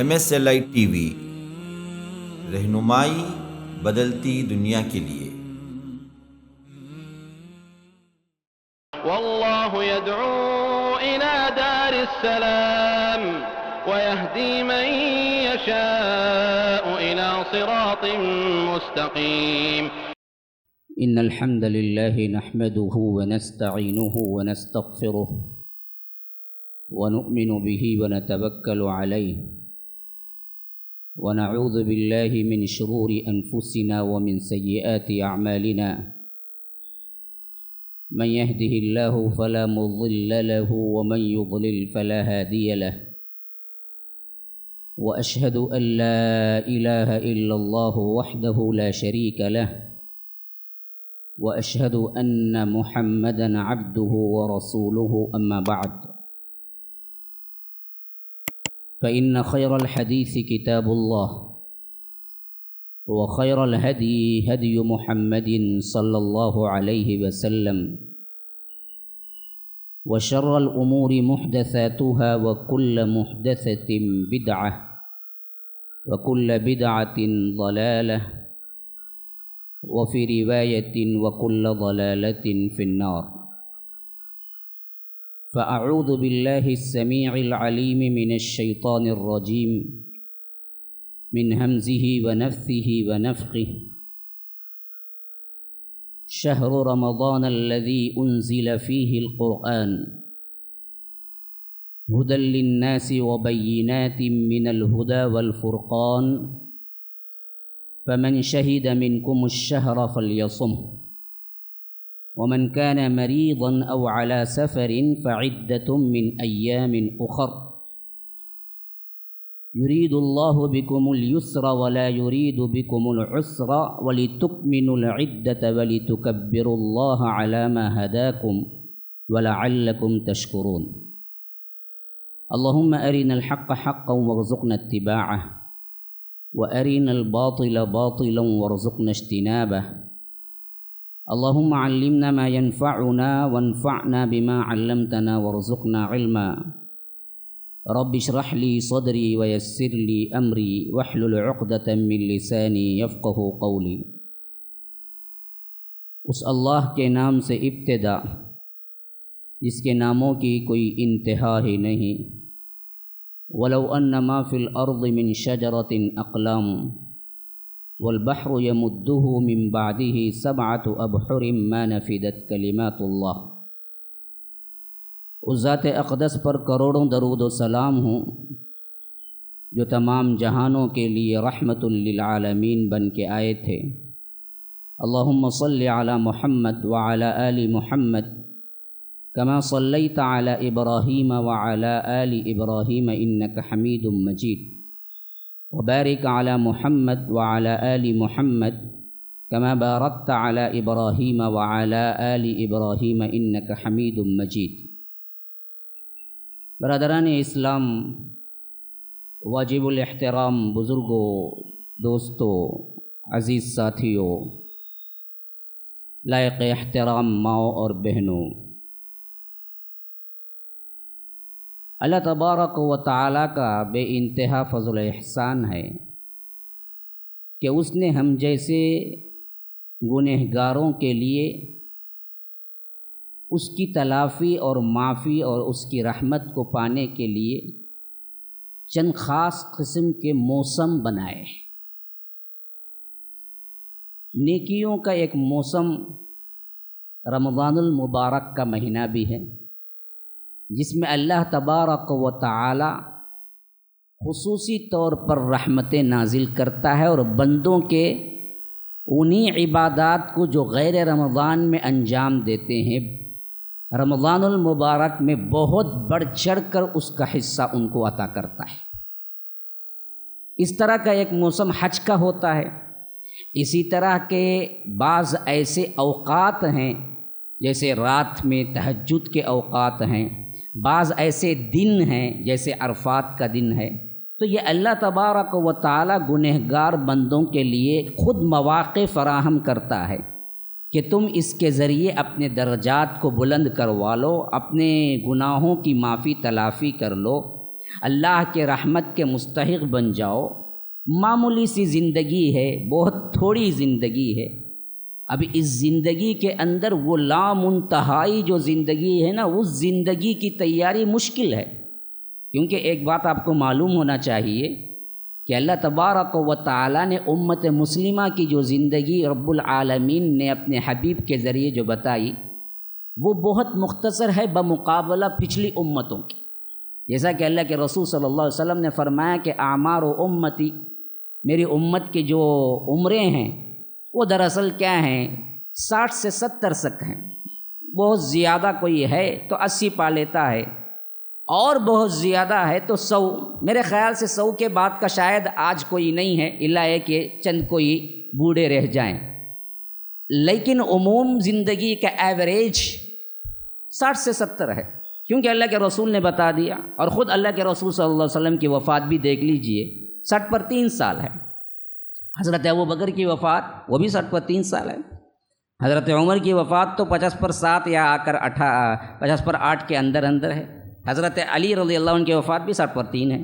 MSLI TV، رہنمائی بدلتی دنیا کے لیے۔ واللہ يدعو إلى دار السلام ويهدي من يشاء إلى صراط مستقيم۔ إن الحمد لله نحمده ونستعينه ونستغفره ونؤمن به ونتوكل عليه ونعوذ بالله من شرور أنفسنا ومن سيئات أعمالنا، من يهده الله فلا مضل له ومن يضلل فلا هادي له، وأشهد أن لا إله إلا الله وحده لا شريك له، وأشهد أن محمدًا عبده ورسوله، أما بعد، فإن خير الحديث كتاب الله، وخير الهدي هدي محمد صلى الله عليه وسلم، وشر الأمور محدثاتها وكل محدثة بدعة وكل بدعة ضلالة، وفي رواية وكل ضلالة في النار۔ فأعوذ بالله السميع العليم من الشيطان الرجيم، من همزه ونفثه ونفخه۔ شهر رمضان الذي أنزل فيه القرآن هدى للناس وبينات من الهدى والفرقان، فمن شهد منكم الشهر فليصمه، ومن كان مريضا أو على سفر فعدة من أيام أخر، يريد الله بكم اليسر ولا يريد بكم العسر، ولتكملوا العدة ولتكبروا الله على ما هداكم ولعلكم تشكرون۔ اللهم أرنا الحق حقا وارزقنا اتباعه، وأرنا الباطل باطلا وارزقنا اجتنابه۔ اللهم علمنا ما ينفعنا وانفعنا بما علمتنا وارزقنا علما۔ رب اشرح لي صدري ويسر لي أمري واحلل عقدة من لساني يفقه قولي۔ اس اللہ کے نام سے ابتدا جس کے ناموں کی کوئی انتہا ہی نہیں۔ ولو ان ما فی الارض من شجرۃ اقلام والبحر يمده من بعده سبعة أبحر ما نفدت کلمات اللہ۔ اس ذات اقدس پر کروڑوں درود و سلام ہوں جو تمام جہانوں کے لیے رحمت للعالمین بن کے آئے تھے۔ اللہم صلی علی محمد وعلی آل محمد کما صلیت علی ابراہیم وعلی آل ابراہیم انک حمید مجید، وبارک علی محمد وعلی آل محمد کما بارکت علی ابراہیم وعلی آل ابراہیم انک حمید مجید۔ برادران اسلام، واجب الاحترام بزرگوں، دوستوں، عزیز ساتھیوں، لائق احترام ماؤں اور بہنوں، اللہ تبارک و تعالیٰ کا بے انتہا فضل و احسان ہے کہ اس نے ہم جیسے گنہگاروں کے لیے اس کی تلافی اور معافی اور اس کی رحمت کو پانے کے لیے چند خاص قسم کے موسم بنائے ہیں۔ نیکیوں کا ایک موسم رمضان المبارک کا مہینہ بھی ہے، جس میں اللہ تبارک و تعالی خصوصی طور پر رحمتیں نازل کرتا ہے، اور بندوں کے انہی عبادات کو جو غیر رمضان میں انجام دیتے ہیں، رمضان المبارک میں بہت بڑھ چڑھ کر اس کا حصہ ان کو عطا کرتا ہے۔ اس طرح کا ایک موسم حج کا ہوتا ہے۔ اسی طرح کے بعض ایسے اوقات ہیں جیسے رات میں تہجد کے اوقات ہیں، بعض ایسے دن ہیں جیسے عرفات کا دن ہے۔ تو یہ اللہ تبارک و تعالی گنہگار بندوں کے لیے خود مواقع فراہم کرتا ہے کہ تم اس کے ذریعے اپنے درجات کو بلند کروا لو، اپنے گناہوں کی معافی تلافی کر لو، اللہ کے رحمت کے مستحق بن جاؤ۔ معمولی سی زندگی ہے، بہت تھوڑی زندگی ہے۔ اب اس زندگی کے اندر وہ لامنتہائی جو زندگی ہے نا، اس زندگی کی تیاری مشکل ہے، کیونکہ ایک بات آپ کو معلوم ہونا چاہیے کہ اللہ تبارک و تعالی نے امت مسلمہ کی جو زندگی رب العالمین نے اپنے حبیب کے ذریعے جو بتائی، وہ بہت مختصر ہے بمقابلہ پچھلی امتوں کی۔ جیسا کہ اللہ کے رسول صلی اللہ علیہ وسلم نے فرمایا کہ اعمار و امتی، میری امت کی جو عمریں ہیں وہ دراصل کیا ہیں، 60 سے 70 تک ہیں۔ بہت زیادہ کوئی ہے تو 80 پا لیتا ہے، اور بہت زیادہ ہے تو 100۔ میرے خیال سے 100 کے بعد کا شاید آج کوئی نہیں ہے، الا ہے کہ چند کوئی بوڑھے رہ جائیں، لیکن عموم زندگی کا ایوریج 60 سے 70 ہے، کیونکہ اللہ کے رسول نے بتا دیا۔ اور خود اللہ کے رسول صلی اللہ علیہ وسلم کی وفات بھی دیکھ لیجئے، 60 پر 3 سال ہے۔ حضرت ابوبکر کی وفات وہ بھی 60 پر 3 سال ہے۔ حضرت عمر کی وفات تو 50 پر 7 یا آ کر 50 پر 8 کے اندر ہے۔ حضرت علی رضی اللہ عنہ کی وفات بھی 60 پر 3 ہے۔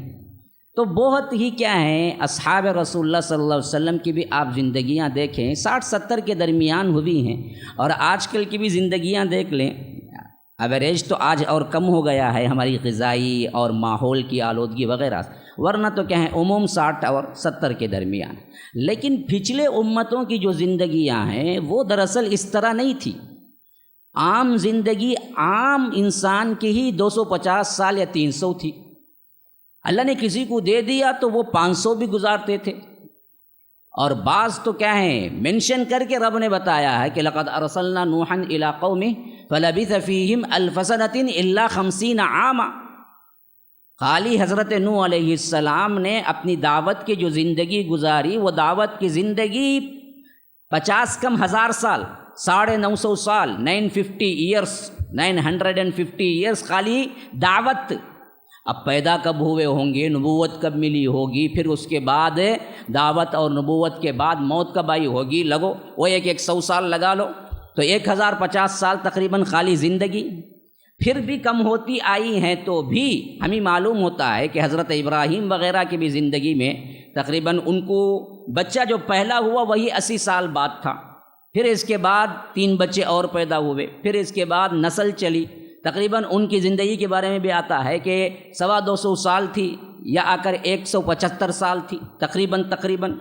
تو بہت ہی کیا ہیں، اصحاب رسول اللہ صلی اللہ علیہ وسلم کی بھی آپ زندگیاں دیکھیں 60-70 کے درمیان ہوئی ہیں، اور آج کل کی بھی زندگیاں دیکھ لیں، ایوریج تو آج اور کم ہو گیا ہے ہماری غذائی اور ماحول کی آلودگی وغیرہ، ورنہ تو کیا ہیں عموم 60 اور 70 کے درمیان۔ لیکن پچھلے امتوں کی جو زندگیاں ہیں وہ دراصل اس طرح نہیں تھی۔ عام زندگی عام انسان کی ہی 250 سال یا 300 تھی۔ اللہ نے کسی کو دے دیا تو وہ 500 بھی گزارتے تھے، اور بعض تو کیا ہیں مینشن کر کے رب نے بتایا ہے کہ لقد ارسلنا نوحا الی قومه فلبث فیہم 1000 سنۃ الا 50 عاما۔ خالی حضرت نوح علیہ السلام نے اپنی دعوت کی جو زندگی گزاری، وہ دعوت کی زندگی 50 کم 1000 سال، 950 سال، 950 ایئرس خالی دعوت۔ اب پیدا کب ہوئے ہوں گے، نبوت کب ملی ہوگی، پھر اس کے بعد دعوت اور نبوت کے بعد موت کب آئی ہوگی، لگو وہ 100 سال لگا لو تو 1050 سال تقریباً خالی زندگی۔ پھر بھی کم ہوتی آئی ہیں تو بھی ہمیں معلوم ہوتا ہے کہ حضرت ابراہیم وغیرہ کی بھی زندگی میں تقریباً ان کو بچہ جو پہلا ہوا وہی 80 سال بعد تھا، پھر اس کے بعد 3 بچے اور پیدا ہوئے، پھر اس کے بعد نسل چلی، تقریباً ان کی زندگی کے بارے میں بھی آتا ہے کہ 250 سال تھی یا آ کر 175 سال تھی تقریباً۔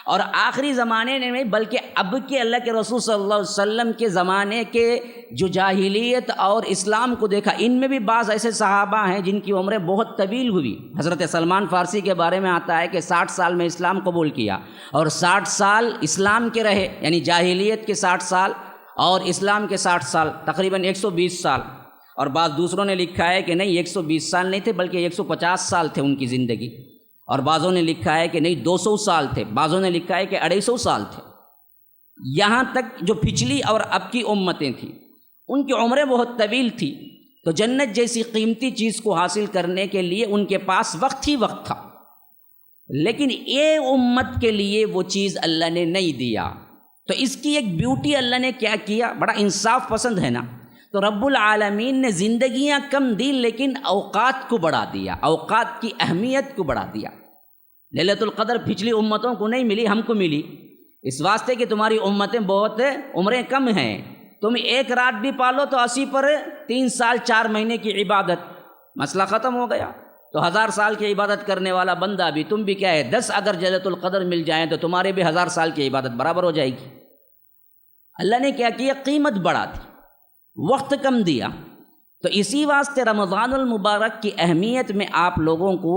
اور آخری زمانے میں بلکہ اب کے اللہ کے رسول صلی اللہ علیہ وسلم کے زمانے کے جو جاہلیت اور اسلام کو دیکھا، ان میں بھی بعض ایسے صحابہ ہیں جن کی عمریں بہت طویل ہوئی۔ حضرت سلمان فارسی کے بارے میں آتا ہے کہ 60 سال میں اسلام قبول کیا، اور 60 سال اسلام کے رہے، یعنی جاہلیت کے 60 سال اور اسلام کے 60 سال، تقریباً 120 سال۔ اور بعض دوسروں نے لکھا ہے کہ نہیں 120 سال نہیں تھے بلکہ 150 سال تھے ان کی زندگی، اور بعضوں نے لکھا ہے کہ نہیں 200 سال تھے، بعضوں نے لکھا ہے کہ 250 سال تھے۔ یہاں تک جو پچھلی اور اب کی امتیں تھیں ان کی عمریں بہت طویل تھی، تو جنت جیسی قیمتی چیز کو حاصل کرنے کے لیے ان کے پاس وقت ہی وقت تھا، لیکن یہ امت کے لیے وہ چیز اللہ نے نہیں دیا۔ تو اس کی ایک بیوٹی اللہ نے کیا کیا، بڑا انصاف پسند ہے نا، تو رب العالمین نے زندگیاں کم دی لیکن اوقات کو بڑھا دیا، اوقات کی اہمیت کو بڑھا دیا۔ لیلۃ القدر پچھلی امتوں کو نہیں ملی، ہم کو ملی، اس واسطے کہ تمہاری امتیں بہت عمریں کم ہیں، تم ایک رات بھی پالو تو 80 پر 3 سال 4 مہینے کی عبادت، مسئلہ ختم ہو گیا۔ تو 1000 سال کی عبادت کرنے والا بندہ بھی، تم بھی کیا ہے 10 اگر لیلۃ القدر مل جائیں تو تمہارے بھی 1000 سال کی عبادت برابر ہو جائے گی۔ اللہ نے کیا کیا، قیمت بڑھا دی، وقت کم دیا۔ تو اسی واسطے رمضان المبارک کی اہمیت میں آپ لوگوں کو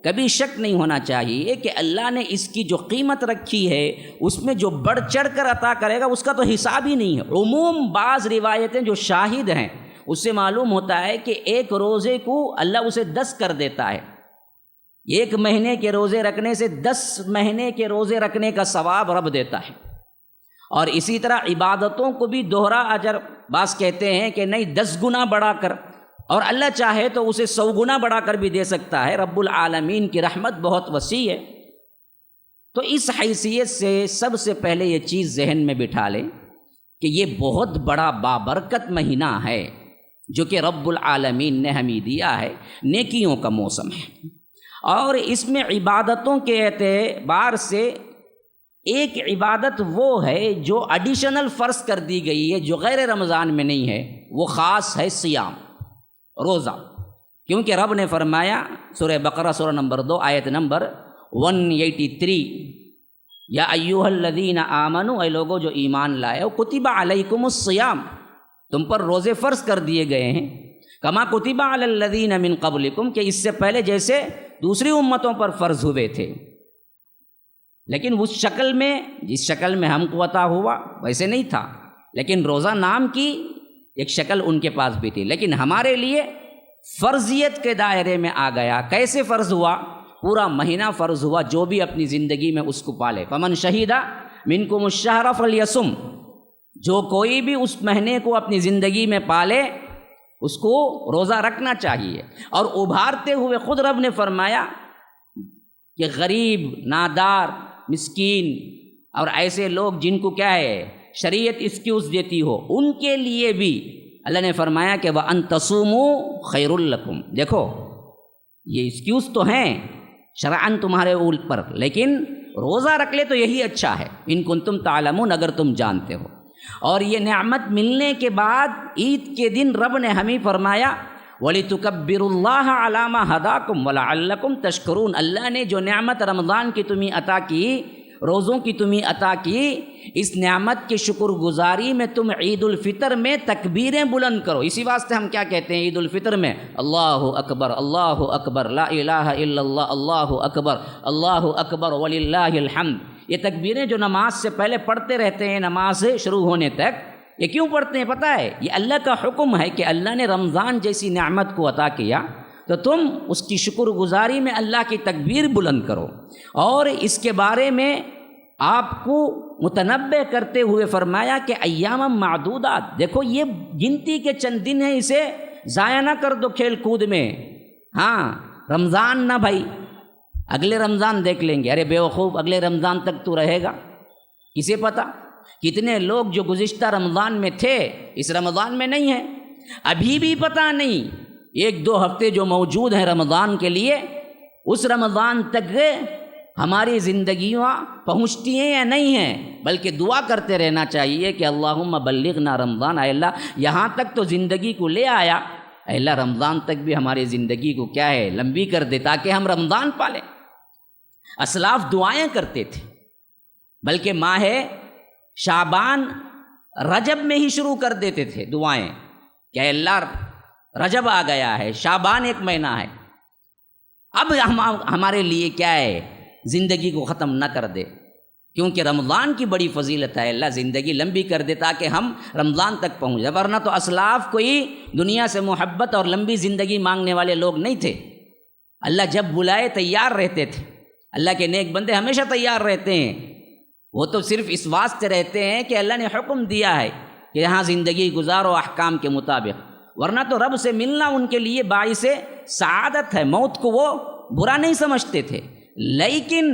کبھی شک نہیں ہونا چاہیے کہ اللہ نے اس کی جو قیمت رکھی ہے اس میں جو بڑھ چڑھ کر عطا کرے گا اس کا تو حساب ہی نہیں ہے۔ عموم بعض روایتیں جو شاہد ہیں اس سے معلوم ہوتا ہے کہ ایک روزے کو اللہ اسے 10 کر دیتا ہے، 1 مہینے کے روزے رکھنے سے 10 مہینے کے روزے رکھنے کا ثواب رب دیتا ہے۔ اور اسی طرح عبادتوں کو بھی دوہرا اجر، بعض کہتے ہیں کہ نہیں 10 گنا بڑھا کر، اور اللہ چاہے تو اسے 100 گنا بڑھا کر بھی دے سکتا ہے۔ رب العالمین کی رحمت بہت وسیع ہے۔ تو اس حیثیت سے سب سے پہلے یہ چیز ذہن میں بٹھا لیں کہ یہ بہت بڑا بابرکت مہینہ ہے، جو کہ رب العالمین نے ہمیں دیا ہے، نیکیوں کا موسم ہے۔ اور اس میں عبادتوں کے اعتبار سے ایک عبادت وہ ہے جو ایڈیشنل فرض کر دی گئی ہے، جو غیر رمضان میں نہیں ہے، وہ خاص ہے سیام، روزہ۔ کیونکہ رب نے فرمایا سورہ بقرہ سورہ نمبر 2 آیت نمبر 183، یا ایھا الذین آمنوا، اے لوگو جو ایمان لائے ہو، کتب علیکم الصیام، تم پر روزے فرض کر دیے گئے ہیں، کما کتب علی الذین من قبلکم، کہ اس سے پہلے جیسے دوسری امتوں پر فرض ہوئے تھے، لیکن اس شکل میں، جس شکل میں ہم کو عطا ہوا ویسے نہیں تھا، لیکن روزہ نام کی ایک شکل ان کے پاس بھی تھی، لیکن ہمارے لیے فرضیت کے دائرے میں آ گیا۔ کیسے فرض ہوا؟ پورا مہینہ فرض ہوا، جو بھی اپنی زندگی میں اس کو پالے۔ فمن شہید منکم الشہر فلیصم، جو کوئی بھی اس مہینے کو اپنی زندگی میں پالے اس کو روزہ رکھنا چاہیے۔ اور ابھارتے ہوئے خود رب نے فرمایا کہ غریب، نادار، مسکین اور ایسے لوگ جن کو کیا ہے شریعت ایکسکیوز دیتی ہو، ان کے لیے بھی اللہ نے فرمایا کہ وَأَن تَصُومُوا خَيْرٌ لَكُمْ۔ دیکھو یہ ایکسکیوز تو ہیں شرعاً تمہارے اوپر، لیکن روزہ رکھ لے تو یہی اچھا ہے، ان کنتم تعلمون، اگر تم جانتے ہو۔ اور یہ نعمت ملنے کے بعد عید کے دن رب نے ہمیں فرمایا وَلِتُكَبِّرُوا اللَّهَ عَلَىٰ مَا هَدَاكُمْ وَلَعَلَّكُمْ تَشْكُرُونَ۔ اللہ نے جو نعمت رمضان کی تمہیں عطا کی، روزوں کی تمہیں عطا کی، اس نعمت کی شکر گزاری میں تم عید الفطر میں تکبیریں بلند کرو۔ اسی واسطے ہم کیا کہتے ہیں عید الفطر میں؟ اللہ اکبر، لا الہ الا اللہ، اللہ اکبر وللہ الحمد۔ یہ تکبیریں جو نماز سے پہلے پڑھتے رہتے ہیں، نماز شروع ہونے تک، یہ کیوں پڑھتے ہیں پتہ ہے؟ یہ اللہ کا حکم ہے کہ اللہ نے رمضان جیسی نعمت کو عطا کیا تو تم اس کی شکر گزاری میں اللہ کی تکبیر بلند کرو۔ اور اس کے بارے میں آپ کو متنبہ کرتے ہوئے فرمایا کہ ایام معدودات، دیکھو یہ گنتی کے چند دن ہیں، اسے ضائع نہ کر دو کھیل کود میں۔ ہاں رمضان نہ بھائی اگلے رمضان دیکھ لیں گے، ارے بیوقوف اگلے رمضان تک تو رہے گا، کسے پتہ؟ کتنے لوگ جو گزشتہ رمضان میں تھے اس رمضان میں نہیں ہیں، ابھی بھی پتہ نہیں 1-2 ہفتے جو موجود ہیں رمضان کے لیے، اس رمضان تک ہماری زندگیاں پہنچتی ہیں یا نہیں ہیں۔ بلکہ دعا کرتے رہنا چاہیے کہ اللہم بلغنا رمضان، اے اللہ یہاں تک تو زندگی کو لے آیا، اے اللہ رمضان تک بھی ہماری زندگی کو کیا ہے لمبی کر دے تاکہ ہم رمضان پالیں۔ اسلاف دعائیں کرتے تھے، بلکہ ماہ شعبان رجب میں ہی شروع کر دیتے تھے دعائیں کہ اے اللہ رجب آ گیا ہے، شعبان ایک مہینہ ہے، اب ہمارے لیے کیا ہے زندگی کو ختم نہ کر دے، کیونکہ رمضان کی بڑی فضیلت ہے، اللہ زندگی لمبی کر دے تاکہ ہم رمضان تک پہنچ جائیں۔ ورنہ تو اسلاف کوئی دنیا سے محبت اور لمبی زندگی مانگنے والے لوگ نہیں تھے، اللہ جب بلائے تیار رہتے تھے۔ اللہ کے نیک بندے ہمیشہ تیار رہتے ہیں، وہ تو صرف اس واسطے رہتے ہیں کہ اللہ نے حکم دیا ہے کہ یہاں زندگی گزارو احکام کے مطابق، ورنہ تو رب سے ملنا ان کے لیے باعث سعادت ہے، موت کو وہ برا نہیں سمجھتے تھے۔ لیکن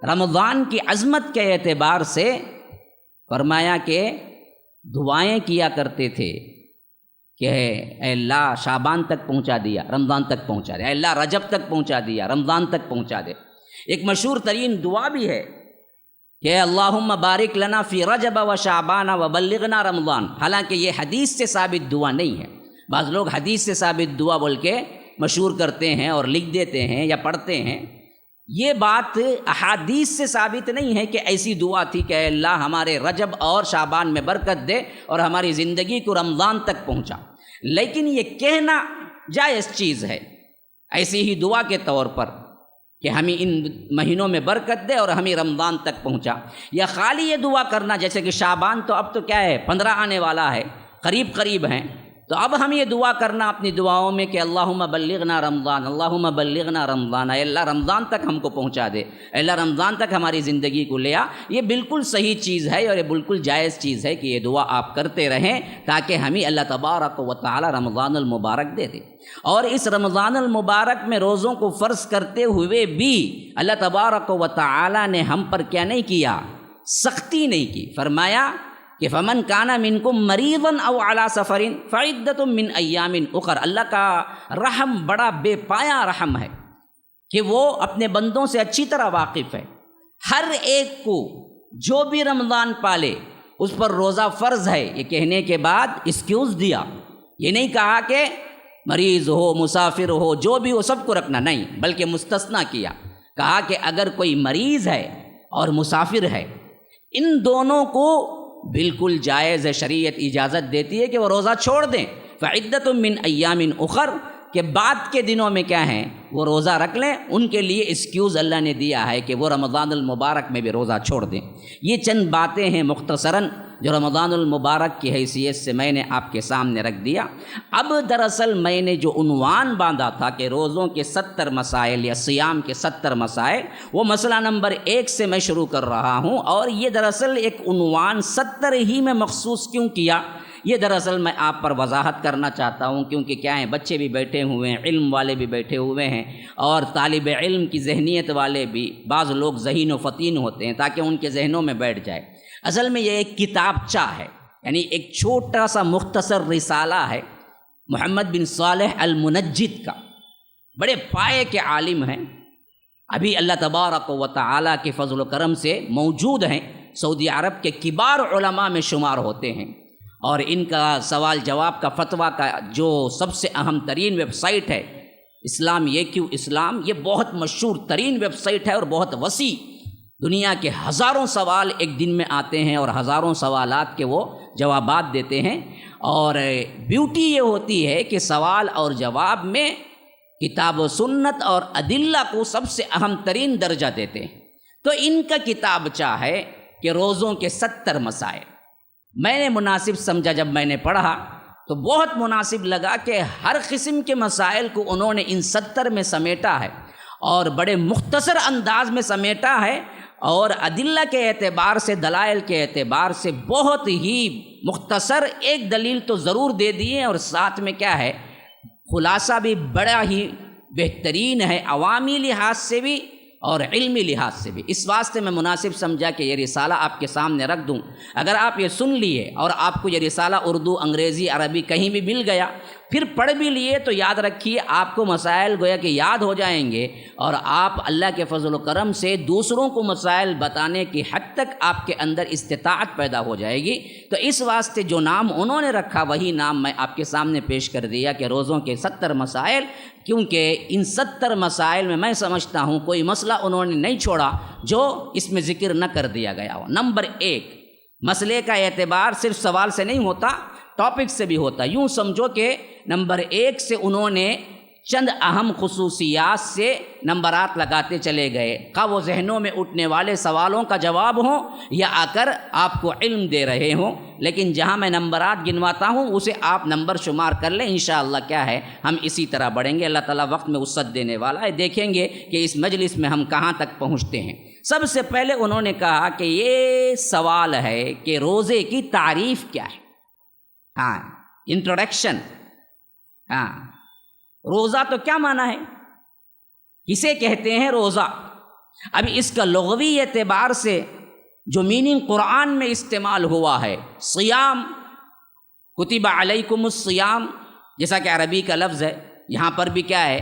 رمضان کی عظمت کے اعتبار سے فرمایا کہ دعائیں کیا کرتے تھے کہ اے اللہ شعبان تک پہنچا دیا، رمضان تک پہنچا دے، اے اللہ رجب تک پہنچا دیا، رمضان تک پہنچا دے۔ ایک مشہور ترین دعا بھی ہے کہ اللہم بارک لنا فی رجب و شعبان و بلغنا رمضان، حالانکہ یہ حدیث سے ثابت دعا نہیں ہے۔ بعض لوگ حدیث سے ثابت دعا بول کے مشہور کرتے ہیں اور لکھ دیتے ہیں یا پڑھتے ہیں، یہ بات احادیث سے ثابت نہیں ہے کہ ایسی دعا تھی کہ اے اللہ ہمارے رجب اور شعبان میں برکت دے اور ہماری زندگی کو رمضان تک پہنچا، لیکن یہ کہنا جائز چیز ہے ایسی ہی دعا کے طور پر کہ ہمیں ان مہینوں میں برکت دے اور ہمیں رمضان تک پہنچا، یا خالی یہ دعا کرنا جیسے کہ شعبان تو اب تو کیا ہے 15 آنے والا ہے، قریب ہیں، تو اب ہم یہ دعا کرنا اپنی دعاؤں میں کہ اللہم بلغنا رمضان، اللہم بلغنا رمضان، اے اللہ رمضان تک ہم کو پہنچا دے، اے اللہ رمضان تک ہماری زندگی کو لے آ، یہ بالکل صحیح چیز ہے اور یہ بالکل جائز چیز ہے کہ یہ دعا آپ کرتے رہیں تاکہ ہمیں اللہ تبارک و تعالی رمضان المبارک دے دے۔ اور اس رمضان المبارک میں روزوں کو فرض کرتے ہوئے بھی اللہ تبارک و تعالی نے ہم پر کیا نہیں کیا، سختی نہیں کی۔ فرمایا کہ فمن کانا منکم مریضا او علی سفر فعدۃ من ایام اخر، اللہ کا رحم بڑا بے پایا رحم ہے کہ وہ اپنے بندوں سے اچھی طرح واقف ہے. ہر ایک کو جو بھی رمضان پالے اس پر روزہ فرض ہے. یہ کہنے کے بعد ایکسکیوز دیا، یہ نہیں کہا کہ مریض ہو مسافر ہو جو بھی ہو سب کو رکھنا، نہیں، بلکہ مستثنیٰ کیا، کہا کہ اگر کوئی مریض ہے اور مسافر ہے ان دونوں کو بالکل جائز ہے، شریعت اجازت دیتی ہے کہ وہ روزہ چھوڑ دیں. فعدۃ من ایام اخر کہ بعد کے دنوں میں کیا ہیں وہ روزہ رکھ لیں، ان کے لیے ایکسکیوز اللہ نے دیا ہے کہ وہ رمضان المبارک میں بھی روزہ چھوڑ دیں. یہ چند باتیں ہیں مختصراً جو رمضان المبارک کی حیثیت سے میں نے آپ کے سامنے رکھ دیا. اب دراصل میں نے جو عنوان باندھا تھا کہ روزوں کے 70 مسائل یا صیام کے 70 مسائل، وہ مسئلہ نمبر 1 سے میں شروع کر رہا ہوں. اور یہ دراصل ایک عنوان 70 ہی میں مخصوص کیوں کیا، یہ دراصل میں آپ پر وضاحت کرنا چاہتا ہوں، کیونکہ کیا ہیں بچے بھی بیٹھے ہوئے ہیں، علم والے بھی بیٹھے ہوئے ہیں، اور طالب علم کی ذہنیت والے بھی، بعض لوگ ذہین و فطین ہوتے ہیں تاکہ ان کے ذہنوں میں بیٹھ جائے. اصل میں یہ ایک کتابچہ ہے، یعنی ایک چھوٹا سا مختصر رسالہ ہے محمد بن صالح المنجد کا. بڑے پائے کے عالم ہیں، ابھی اللہ تبارک و تعالیٰ کے فضل و کرم سے موجود ہیں، سعودی عرب کے کبار علماء میں شمار ہوتے ہیں. اور ان کا سوال جواب کا فتویٰ کا جو سب سے اہم ترین ویب سائٹ ہے اسلام یہ کیوں اسلام، یہ بہت مشہور ترین ویب سائٹ ہے اور بہت وسیع. دنیا کے ہزاروں سوال ایک دن میں آتے ہیں اور ہزاروں سوالات کے وہ جوابات دیتے ہیں. اور بیوٹی یہ ہوتی ہے کہ سوال اور جواب میں کتاب و سنت اور ادلہ کو سب سے اہم ترین درجہ دیتے ہیں. تو ان کا کتابچہ ہے کہ روزوں کے 70 مسائل. میں نے مناسب سمجھا، جب میں نے پڑھا تو بہت مناسب لگا کہ ہر قسم کے مسائل کو انہوں نے ان 70 میں سمیٹا ہے اور بڑے مختصر انداز میں سمیٹا ہے، اور ادلہ کے اعتبار سے، دلائل کے اعتبار سے بہت ہی مختصر. ایک دلیل تو ضرور دے دیے اور ساتھ میں کیا ہے خلاصہ بھی بڑا ہی بہترین ہے، عوامی لحاظ سے بھی اور علمی لحاظ سے بھی. اس واسطے میں مناسب سمجھا کہ یہ رسالہ آپ کے سامنے رکھ دوں. اگر آپ یہ سن لیے اور آپ کو یہ رسالہ اردو، انگریزی، عربی کہیں بھی مل گیا، پھر پڑھ بھی لیے، تو یاد رکھیے آپ کو مسائل گویا کہ یاد ہو جائیں گے، اور آپ اللہ کے فضل و کرم سے دوسروں کو مسائل بتانے کی حد تک آپ کے اندر استطاعت پیدا ہو جائے گی. تو اس واسطے جو نام انہوں نے رکھا وہی نام میں آپ کے سامنے پیش کر دیا کہ روزوں کے 70 مسائل. کیونکہ ان 70 مسائل میں سمجھتا ہوں کوئی مسئلہ انہوں نے نہیں چھوڑا جو اس میں ذکر نہ کر دیا گیا ہو. نمبر 1، مسئلے کا اعتبار صرف سوال سے نہیں ہوتا، ٹاپک سے بھی ہوتا. یوں سمجھو کہ نمبر 1 سے انہوں نے چند اہم خصوصیات سے نمبرات لگاتے چلے گئے، خواہ وہ ذہنوں میں اٹھنے والے سوالوں کا جواب ہوں یا آ کر آپ کو علم دے رہے ہوں. لیکن جہاں میں نمبرات گنواتا ہوں اسے آپ نمبر شمار کر لیں، انشاءاللہ کیا ہے ہم اسی طرح بڑھیں گے. اللہ تعالیٰ وقت میں وسعت دینے والا ہے. دیکھیں گے کہ اس مجلس میں ہم کہاں تک پہنچتے ہیں. سب سے پہلے انہوں نے کہا کہ یہ سوال ہے کہ روزے کی تعریف کیا ہے. ہاں، انٹروڈکشن. ہاں، روزہ تو کیا معنی ہے، کسے کہتے ہیں روزہ. اب اس کا لغوی اعتبار سے جو میننگ قرآن میں استعمال ہوا ہے، صیام، کتب علیکم الصیام، جیسا کہ عربی کا لفظ ہے، یہاں پر بھی کیا ہے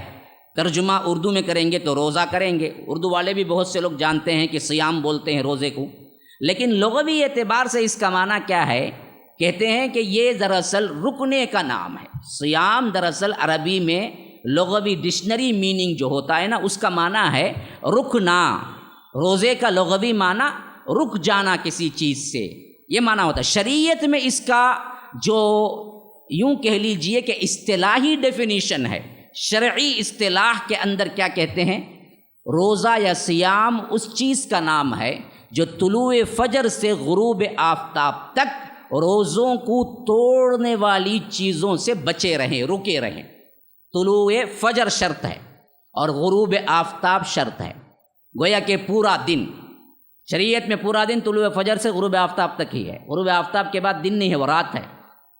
ترجمہ اردو میں کریں گے تو روزہ کریں گے. اردو والے بھی بہت سے لوگ جانتے ہیں کہ صیام بولتے ہیں روزے کو، لیکن لغوی اعتبار سے اس کا معنی کیا ہے، کہتے ہیں کہ یہ دراصل رکنے کا نام ہے. صیام دراصل عربی میں لغوی ڈکشنری میننگ جو ہوتا ہے نا، اس کا معنی ہے رکنا. روزے کا لغوی معنی رک جانا کسی چیز سے، یہ معنی ہوتا ہے. شریعت میں اس کا جو یوں کہہ لیجئے کہ اصطلاحی ڈیفینیشن ہے، شرعی اصطلاح کے اندر کیا کہتے ہیں، روزہ یا صیام اس چیز کا نام ہے جو طلوع فجر سے غروب آفتاب تک روزوں کو توڑنے والی چیزوں سے بچے رہیں، رکے رہیں. طلوع فجر شرط ہے اور غروب آفتاب شرط ہے. گویا کہ پورا دن، شریعت میں پورا دن طلوع فجر سے غروب آفتاب تک ہی ہے. غروب آفتاب کے بعد دن نہیں ہے، وہ رات ہے.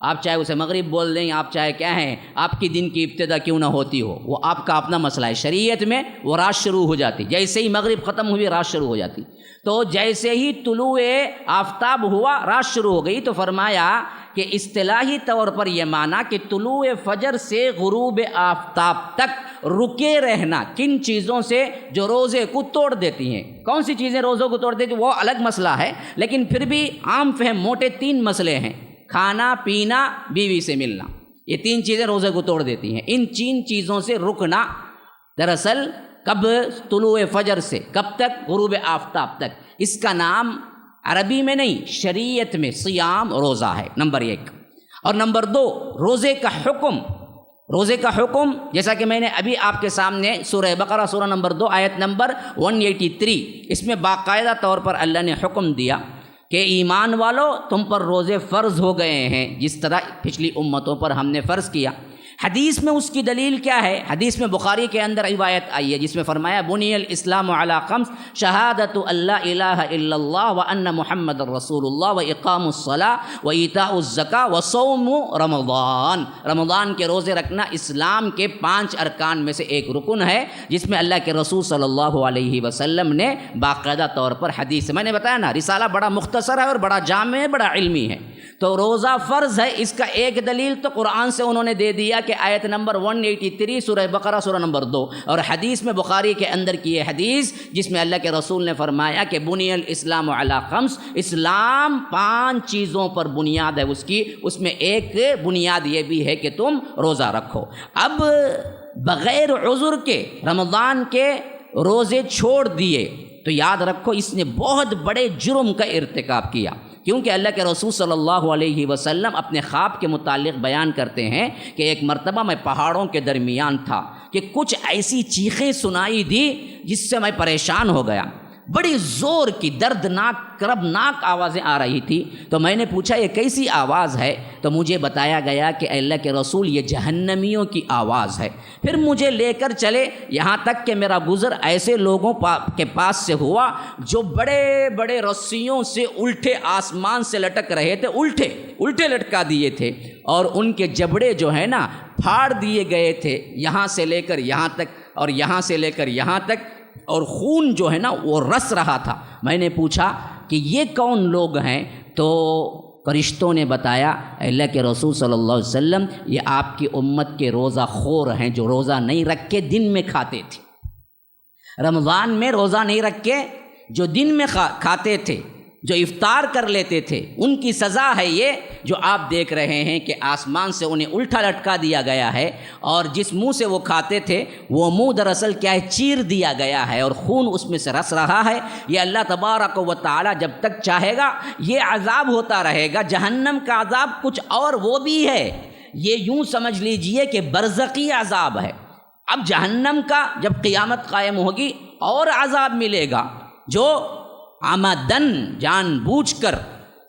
آپ چاہے اسے مغرب بول دیں، آپ چاہے کیا ہیں، آپ کی دن کی ابتدا کیوں نہ ہوتی ہو، وہ آپ کا اپنا مسئلہ ہے۔ شریعت میں وہ رات شروع ہو جاتی، جیسے ہی مغرب ختم ہوئی رات شروع ہو جاتی، تو جیسے ہی طلوع آفتاب ہوا رات شروع ہو گئی۔ تو فرمایا کہ اصطلاحی طور پر یہ معنی کہ طلوع فجر سے غروب آفتاب تک رکے رہنا کن چیزوں سے جو روزے کو توڑ دیتی ہیں۔ کون سی چیزیں روزوں کو توڑ دیتی ہیں وہ الگ مسئلہ ہے، لیکن پھر بھی عام فہم موٹے 3 مسئلے ہیں: کھانا پینا، بیوی سے ملنا، یہ 3 چیزیں روزے کو توڑ دیتی ہیں۔ ان 3 چیزوں سے رکنا دراصل کب؟ طلوع فجر سے کب تک؟ غروب آفتاب تک۔ اس کا نام عربی میں نہیں، شریعت میں صیام روزہ ہے، نمبر 1۔ اور نمبر 2، روزے کا حکم۔ روزے کا حکم جیسا کہ میں نے ابھی آپ کے سامنے سورہ بقرہ سورہ نمبر 2 آیت نمبر 183، اس میں باقاعدہ طور پر اللہ نے حکم دیا کہ ایمان والو تم پر روزے فرض ہو گئے ہیں، جس طرح پچھلی امتوں پر ہم نے فرض کیا۔ حدیث میں اس کی دلیل کیا ہے؟ حدیث میں بخاری کے اندر روایت آئی ہے جس میں فرمایا بنی الاسلام علی 5 شہادت اللہ الہ الا اللہ وان محمد رسول اللہ واقام الصلاۃ وایتاء الزکاۃ وصوم رمضان۔ رمضان کے روزے رکھنا اسلام کے 5 ارکان میں سے ایک رکن ہے، جس میں اللہ کے رسول صلی اللہ علیہ وسلم نے باقاعدہ طور پر حدیث، میں نے بتایا نا رسالہ بڑا مختصر ہے اور بڑا جامع ہے، بڑا علمی ہے۔ تو روزہ فرض ہے، اس کا ایک دلیل تو قرآن سے انہوں نے دے دیا کہ آیت نمبر 183 سورہ بقرہ سورہ نمبر 2، اور حدیث میں بخاری کے اندر کی یہ حدیث جس میں اللہ کے رسول نے فرمایا کہ بنی الاسلام علی 5، اسلام 5 چیزوں پر بنیاد ہے اس کی، اس میں ایک بنیاد یہ بھی ہے کہ تم روزہ رکھو۔ اب بغیر عذر کے رمضان کے روزے چھوڑ دیے تو یاد رکھو اس نے بہت بڑے جرم کا ارتکاب کیا، کیونکہ اللہ کے رسول صلی اللہ علیہ وسلم اپنے خواب کے متعلق بیان کرتے ہیں کہ ایک مرتبہ میں پہاڑوں کے درمیان تھا کہ کچھ ایسی چیخیں سنائی دی جس سے میں پریشان ہو گیا، بڑی زور کی دردناک کربناک آوازیں آ رہی تھی۔ تو میں نے پوچھا یہ کیسی آواز ہے؟ تو مجھے بتایا گیا کہ اللہ کے رسول یہ جہنمیوں کی آواز ہے۔ پھر مجھے لے کر چلے یہاں تک کہ میرا گزر ایسے لوگوں کے پاس سے ہوا جو بڑے بڑے رسیوں سے الٹے آسمان سے لٹک رہے تھے، الٹے لٹکا دیے تھے، اور ان کے جبڑے جو ہے نا پھاڑ دیے گئے تھے، یہاں سے لے کر یہاں تک اور یہاں سے لے کر یہاں تک، اور خون جو ہے نا وہ رس رہا تھا۔ میں نے پوچھا کہ یہ کون لوگ ہیں؟ تو فرشتوں نے بتایا اللہ کے رسول صلی اللہ علیہ وسلم یہ آپ کی امت کے روزہ خور ہیں جو روزہ نہیں رکھ کے دن میں کھاتے تھے۔ رمضان میں روزہ نہیں رکھ کے جو دن میں کھاتے تھے، جو افطار کر لیتے تھے، ان کی سزا ہے یہ جو آپ دیکھ رہے ہیں کہ آسمان سے انہیں الٹا لٹکا دیا گیا ہے، اور جس منہ سے وہ کھاتے تھے وہ منہ دراصل کیا ہے، چیر دیا گیا ہے، اور خون اس میں سے رس رہا ہے۔ یہ اللہ تبارک و تعالی جب تک چاہے گا یہ عذاب ہوتا رہے گا۔ جہنم کا عذاب کچھ اور وہ بھی ہے، یہ یوں سمجھ لیجئے کہ برزخی عذاب ہے۔ اب جہنم کا جب قیامت قائم ہوگی اور عذاب ملے گا، جو عمدن جان بوجھ کر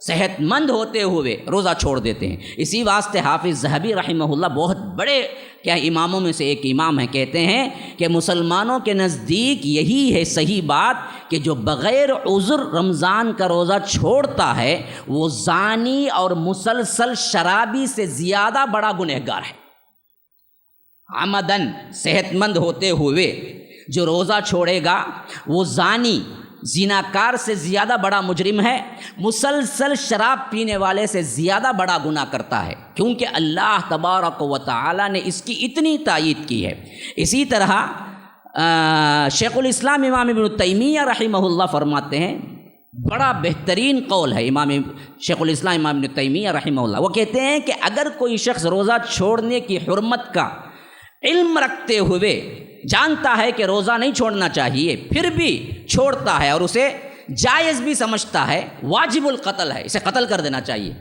صحت مند ہوتے ہوئے روزہ چھوڑ دیتے ہیں۔ اسی واسطے حافظ ذہبی رحمہ اللہ بہت بڑے کیا اماموں میں سے ایک امام ہیں، کہتے ہیں کہ مسلمانوں کے نزدیک یہی ہے صحیح بات کہ جو بغیر عذر رمضان کا روزہ چھوڑتا ہے وہ زانی اور مسلسل شرابی سے زیادہ بڑا گنہگار ہے۔ عمدن صحت مند ہوتے ہوئے جو روزہ چھوڑے گا وہ زانی زیناکار سے زیادہ بڑا مجرم ہے، مسلسل شراب پینے والے سے زیادہ بڑا گناہ کرتا ہے، کیونکہ اللہ تبارک و تعالی نے اس کی اتنی تائید کی ہے۔ اسی طرح شیخ الاسلام امام ابن تیمیہ رحمہ اللہ فرماتے ہیں، بڑا بہترین قول ہے امام شیخ الاسلام امام ابن تیمیہ رحمہ اللہ، وہ کہتے ہیں کہ اگر کوئی شخص روزہ چھوڑنے کی حرمت کا علم رکھتے ہوئے جانتا ہے کہ روزہ نہیں چھوڑنا چاہیے پھر بھی چھوڑتا ہے اور اسے جائز بھی سمجھتا ہے، واجب القتل ہے، اسے قتل کر دینا چاہیے،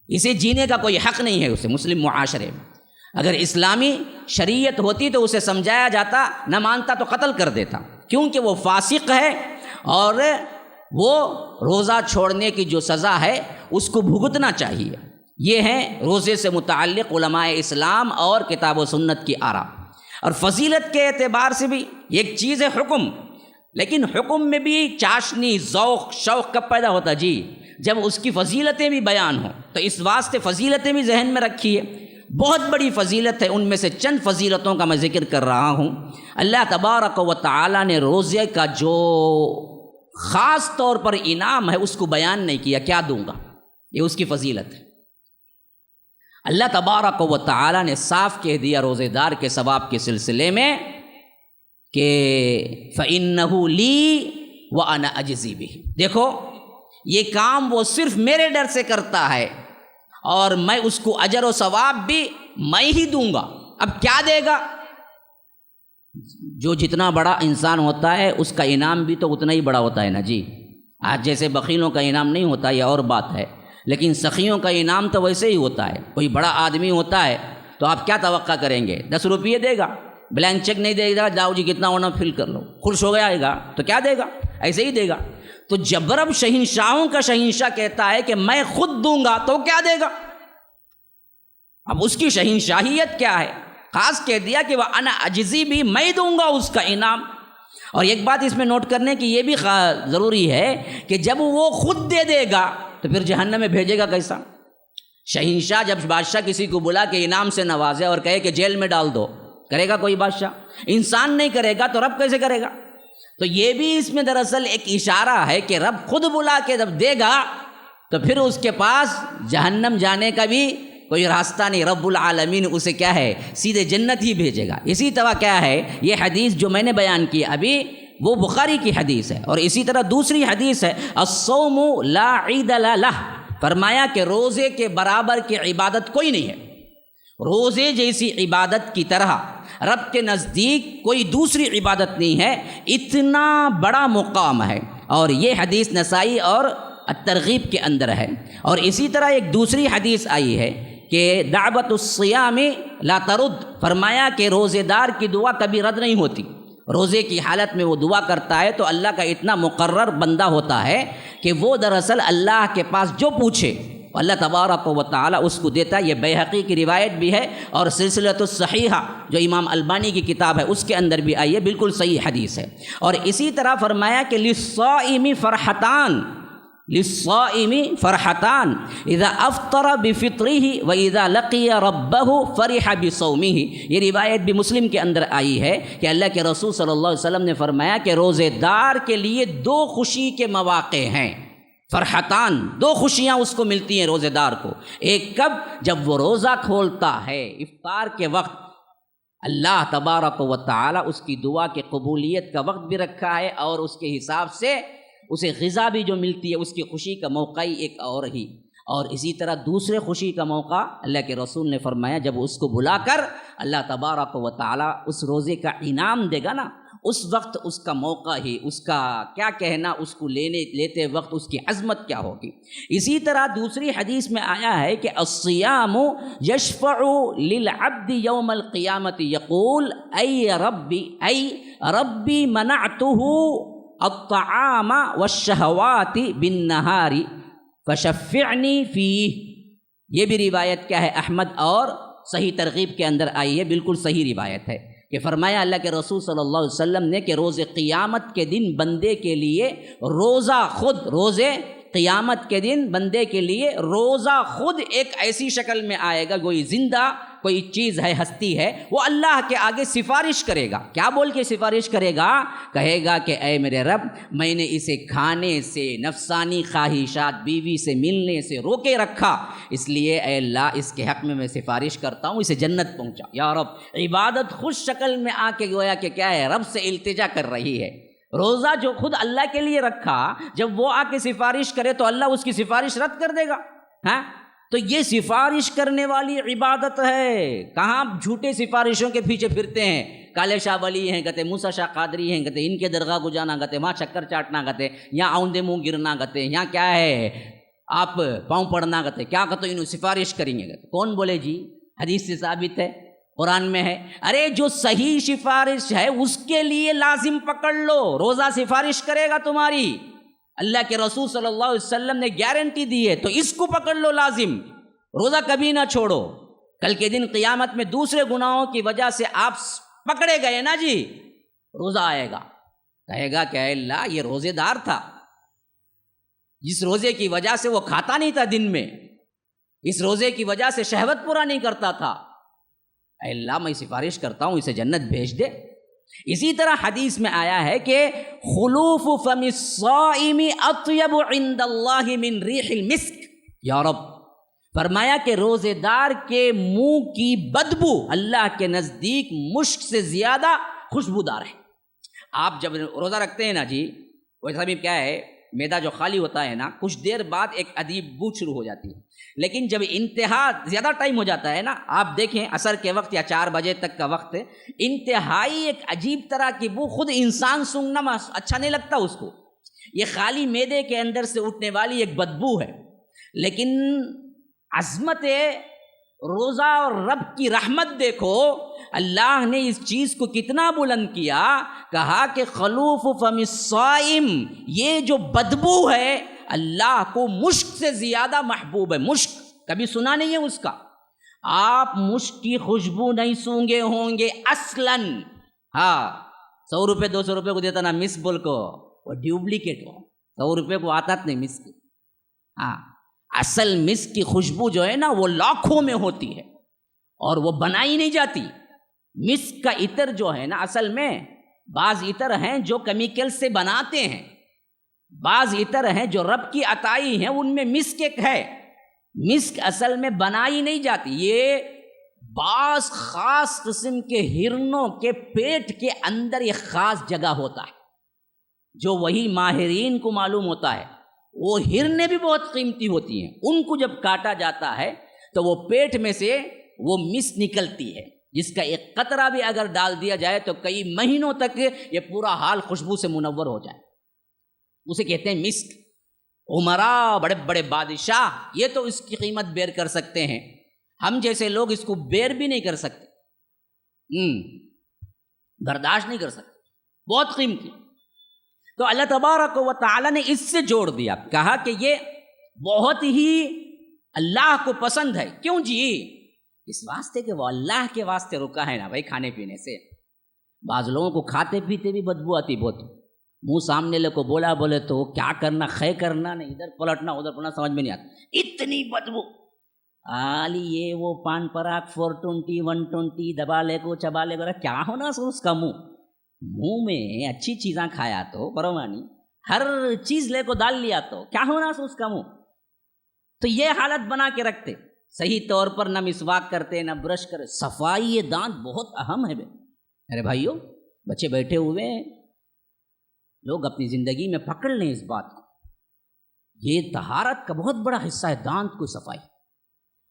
اسے جینے کا کوئی حق نہیں ہے اسے مسلم معاشرے میں۔ اگر اسلامی شریعت ہوتی تو اسے سمجھایا جاتا، نہ مانتا تو قتل کر دیتا، کیونکہ وہ فاسق ہے اور وہ روزہ چھوڑنے کی جو سزا ہے اس کو بھگتنا چاہیے۔ یہ ہیں روزے سے متعلق علماء اسلام اور کتاب و سنت کی آراء۔ اور فضیلت کے اعتبار سے بھی ایک چیز ہے حکم، لیکن حکم میں بھی چاشنی، ذوق، شوق کب پیدا ہوتا؟ جی جب اس کی فضیلتیں بھی بیان ہوں۔ تو اس واسطے فضیلتیں بھی ذہن میں رکھیے، بہت بڑی فضیلت ہے، ان میں سے چند فضیلتوں کا میں ذکر کر رہا ہوں۔ اللہ تبارک و تعالیٰ نے روزے کا جو خاص طور پر انعام ہے اس کو بیان نہیں کیا، کیا دوں گا، یہ اس کی فضیلت ہے۔ اللہ تبارک و تعالیٰ نے صاف کہہ دیا روزے دار کے ثواب کے سلسلے میں کہ فَإِنَّهُ لِي وَأَنَا أَجْزِي بِهِ۔ دیکھو یہ کام وہ صرف میرے ڈر سے کرتا ہے اور میں اس کو اجر و ثواب بھی میں ہی دوں گا۔ اب کیا دے گا؟ جو جتنا بڑا انسان ہوتا ہے اس کا انعام بھی تو اتنا ہی بڑا ہوتا ہے نا جی۔ آج جیسے بخیلوں کا انعام نہیں ہوتا، یہ اور بات ہے، لیکن سخیوں کا انعام تو ویسے ہی ہوتا ہے۔ کوئی بڑا آدمی ہوتا ہے تو آپ کیا توقع کریں گے؟ 10 روپیے دے گا، بلینک چیک نہیں دے گا، جاؤ جی کتنا ہونا فل کر لو، خوش ہو گیا گا تو کیا دے گا؟ ایسے ہی دے گا۔ تو جب رب شہنشاہوں کا شہنشاہ کہتا ہے کہ میں خود دوں گا تو کیا دے گا؟ اب اس کی شہنشاہیت کیا ہے؟ خاص کہہ دیا کہ وہ انا اجزی بھی، میں دوں گا اس کا انعام۔ اور ایک بات اس میں نوٹ کرنے کی یہ بھی ضروری ہے کہ جب وہ خود دے دے گا تو پھر جہنم میں بھیجے گا کیسا؟ شہنشاہ جب بادشاہ کسی کو بلا کے انعام سے نوازے اور کہے کہ جیل میں ڈال دو، کرے گا کوئی بادشاہ؟ انسان نہیں کرے گا تو رب کیسے کرے گا؟ تو یہ بھی اس میں دراصل ایک اشارہ ہے کہ رب خود بلا کے جب دے گا تو پھر اس کے پاس جہنم جانے کا بھی کوئی راستہ نہیں، رب العالمین اسے کیا ہے، سیدھے جنت ہی بھیجے گا۔ اسی طرح کیا ہے، یہ حدیث جو میں نے بیان کی ابھی وہ بخاری کی حدیث ہے، اور اسی طرح دوسری حدیث ہے الصوم لا عید لہ، فرمایا کہ روزے کے برابر کی عبادت کوئی نہیں ہے، روزے جیسی عبادت کی طرح رب کے نزدیک کوئی دوسری عبادت نہیں ہے، اتنا بڑا مقام ہے۔ اور یہ حدیث نسائی اور الترغیب کے اندر ہے۔ اور اسی طرح ایک دوسری حدیث آئی ہے کہ دعوت الصیام لا ترد، فرمایا کہ روزے دار کی دعا کبھی رد نہیں ہوتی۔ روزے کی حالت میں وہ دعا کرتا ہے تو اللہ کا اتنا مقرر بندہ ہوتا ہے کہ وہ دراصل اللہ کے پاس جو پوچھے اللہ تبارک و تعالی اس کو دیتا ہے۔ یہ بیہقی کی روایت بھی ہے، اور سلسلۃ الصحیحہ جو امام البانی کی کتاب ہے اس کے اندر بھی آئی ہے، بالکل صحیح حدیث ہے۔ اور اسی طرح فرمایا کہ للصائم فرحتان، للصائم فرحتان اذا افطر بفطره واذا لقي ربه فرح بصومه۔ یہ روایت بھی مسلم کے اندر آئی ہے کہ اللہ کے رسول صلی اللہ علیہ وسلم نے فرمایا کہ روزے دار کے لیے 2 خوشی کے مواقع ہیں، فرحتان، 2 خوشیاں اس کو ملتی ہیں روزے دار کو۔ ایک کب؟ جب وہ روزہ کھولتا ہے افطار کے وقت، اللہ تبارک و تعالی اس کی دعا کے قبولیت کا وقت بھی رکھا ہے، اور اس کے حساب سے اسے غذا بھی جو ملتی ہے، اس کی خوشی کا موقع ہی ایک اور ہی۔ اور اسی طرح دوسرے خوشی کا موقع اللہ کے رسول نے فرمایا جب اس کو بلا کر اللہ تبارک و تعالی اس روزے کا انعام دے گا نا، اس وقت اس کا موقع ہی، اس کا کیا کہنا، اس کو لیتے وقت اس کی عظمت کیا ہوگی۔ اسی طرح دوسری حدیث میں آیا ہے کہ الصیام یشفع للعبد یوم القیامت یقول ای ربی منعته الطعام والشہوات بالنہار فشفعنی فیہ۔ یہ بھی روایت کیا ہے، احمد اور صحیح ترغیب کے اندر آئی ہے، بالکل صحیح روایت ہے کہ فرمایا اللہ کے رسول صلی اللہ علیہ وسلم نے کہ روز قیامت کے دن بندے کے لیے روزہ خود، روزے قیامت کے دن بندے کے لیے روزہ خود ایک ایسی شکل میں آئے گا، کوئی زندہ کوئی چیز ہے، ہستی ہے، وہ اللہ کے آگے سفارش کرے گا۔ کیا بول کے سفارش کرے گا؟ کہے گا کہ اے میرے رب، میں نے اسے کھانے سے، نفسانی خواہشات، بیوی سے ملنے سے روکے رکھا، اس لیے اے اللہ اس کے حق میں سفارش کرتا ہوں، اسے جنت پہنچا۔ یا رب، عبادت خوش شکل میں آ کے گویا کہ کیا ہے، رب سے التجا کر رہی ہے۔ روزہ جو خود اللہ کے لیے رکھا، جب وہ آ کے سفارش کرے تو اللہ اس کی سفارش رد کر دے گا۔ ہاں، تو یہ سفارش کرنے والی عبادت ہے۔ کہاں جھوٹے سفارشوں کے پیچھے پھرتے ہیں، کالے شاہ ولی ہیں، کہتے موسیٰ شاہ قادری ہیں، کہتے ان کے درگاہ کو جانا، کہتے وہاں چکر چاٹنا، کہتے یہاں آؤندے منہ گرنا، کہتے یہاں کیا ہے آپ پاؤں پڑنا، کہتے کیا کہتے انہوں سفارش کریں گے۔ کہتے کون بولے جی؟ حدیث سے ثابت ہے، قرآن میں ہے۔ ارے جو صحیح سفارش ہے اس کے لیے لازم پکڑ لو، روزہ سفارش کرے گا تمہاری، اللہ کے رسول صلی اللہ علیہ وسلم نے گارنٹی دی ہے، تو اس کو پکڑ لو لازم، روزہ کبھی نہ چھوڑو۔ کل کے دن قیامت میں دوسرے گناہوں کی وجہ سے آپ پکڑے گئے نا جی، روزہ آئے گا، کہے گا کہ اے اللہ یہ روزے دار تھا، جس روزے کی وجہ سے وہ کھاتا نہیں تھا دن میں، اس روزے کی وجہ سے شہوت پورا نہیں کرتا تھا، اے اللہ میں سفارش کرتا ہوں اسے جنت بھیج دے۔ اسی طرح حدیث میں آیا ہے کہ خلوف فم الصائم اطیب عند اللہ من ریح المسک، یا رب فرمایا کہ روزے دار کے منہ کی بدبو اللہ کے نزدیک مشک سے زیادہ خوشبودار ہے۔ آپ جب روزہ رکھتے ہیں نا جی، ویسا بھی کیا ہے، معدہ جو خالی ہوتا ہے نا، کچھ دیر بعد ایک عجیب بو شروع ہو جاتی ہے، لیکن جب انتہا زیادہ ٹائم ہو جاتا ہے نا، آپ دیکھیں عصر کے وقت یا 4 بجے تک کا وقت، انتہائی ایک عجیب طرح کی بو، خود انسان سونگنا اچھا نہیں لگتا اس کو، یہ خالی معدے کے اندر سے اٹھنے والی ایک بدبو ہے۔ لیکن عظمت روزہ اور رب کی رحمت دیکھو، اللہ نے اس چیز کو کتنا بلند کیا، کہا کہ خلوف فم الصائم، یہ جو بدبو ہے اللہ کو مشک سے زیادہ محبوب ہے۔ مشک کبھی سنا نہیں ہے اس کا، آپ مشک کی خوشبو نہیں سونگے ہوں گے اصلاً۔ ہاں 100 روپے 200 روپے کو دیتا نا مس بول کو، وہ ڈیوپلیکیٹ ہو، 100 روپے کو آتا نہیں مس کی۔ ہاں اصل مسک کی خوشبو جو ہے نا وہ لاکھوں میں ہوتی ہے اور وہ بنائی نہیں جاتی۔ مسک کا عطر جو ہے نا، اصل میں بعض عطر ہیں جو کیمیکل سے بناتے ہیں، بعض عطر ہیں جو رب کی عطائی ہیں، ان میں مسک ایک ہے۔ مسک اصل میں بنائی نہیں جاتی، یہ بعض خاص قسم کے ہرنوں کے پیٹ کے اندر ایک خاص جگہ ہوتا ہے جو وہی ماہرین کو معلوم ہوتا ہے۔ وہ ہرنیں بھی بہت قیمتی ہوتی ہیں، ان کو جب کاٹا جاتا ہے تو وہ پیٹ میں سے وہ مسک نکلتی ہے، جس کا ایک قطرہ بھی اگر ڈال دیا جائے تو کئی مہینوں تک یہ پورا حال خوشبو سے منور ہو جائے، اسے کہتے ہیں مسک۔ عمراء، بڑے بڑے بادشاہ، یہ تو اس کی قیمت بیئر کر سکتے ہیں، ہم جیسے لوگ اس کو بیئر بھی نہیں کر سکتے، برداشت نہیں کر سکتے، بہت قیمتی۔ تو اللہ تبارک و تعالی نے اس سے جوڑ دیا، کہا کہ یہ بہت ہی اللہ کو پسند ہے۔ کیوں جی؟ اس واسطے کہ وہ اللہ کے واسطے رکا ہے نا بھائی کھانے پینے سے۔ بعض لوگوں کو کھاتے پیتے بھی بدبو آتی بہت، منہ سامنے لے کو بولے تو کیا کرنا، خے کرنا نہیں، ادھر پلٹنا ادھر پلٹنا سمجھ میں نہیں آتا، اتنی بدبو آلی۔ یہ وہ پان پراگ 420 120 دبا لے کو چبا لے کو، کیا ہونا سو اس کا منہ میں اچھی چیزاں کھایا تو پروانی، ہر چیز لے کو ڈال لیا تو کیا ہونا سو اس کا منہ۔ تو یہ حالت بنا کے رکھتے، صحیح طور پر نہ مسواک کرتے نہ برش کرتے۔ صفائی دانت بہت اہم ہے میرے بھائیوں، بچے بیٹھے ہوئے ہیں، لوگ اپنی زندگی میں پکڑ لیں اس بات کو، یہ طہارت کا بہت بڑا حصہ ہے دانت کو صفائی۔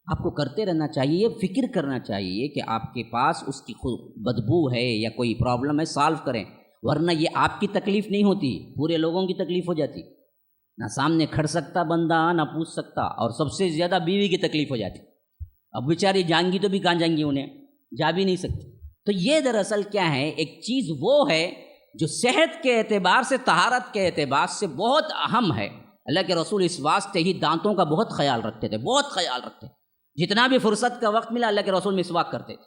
آپ کو کرتے رہنا چاہیے، فکر کرنا چاہیے کہ آپ کے پاس اس کی بدبو ہے یا کوئی پرابلم ہے، سالو کریں، ورنہ یہ آپ کی تکلیف نہیں ہوتی، پورے لوگوں کی تکلیف ہو جاتی۔ نہ سامنے کھڑ سکتا بندہ، نہ پوچھ سکتا، اور سب سے زیادہ بیوی کی تکلیف ہو جاتی۔ اب بیچاری جائیں گی تو بھی کہاں جائیں گی، انہیں جا بھی نہیں سکتی۔ تو یہ دراصل کیا ہے، ایک چیز وہ ہے جو صحت کے اعتبار سے، طہارت کے اعتبار سے بہت اہم ہے۔ اللہ کے رسول اس واسطے ہی دانتوں کا بہت خیال رکھتے تھے، بہت خیال رکھتے تھے۔ جتنا بھی فرصت کا وقت ملا اللہ کے رسول مسواک کرتے تھے،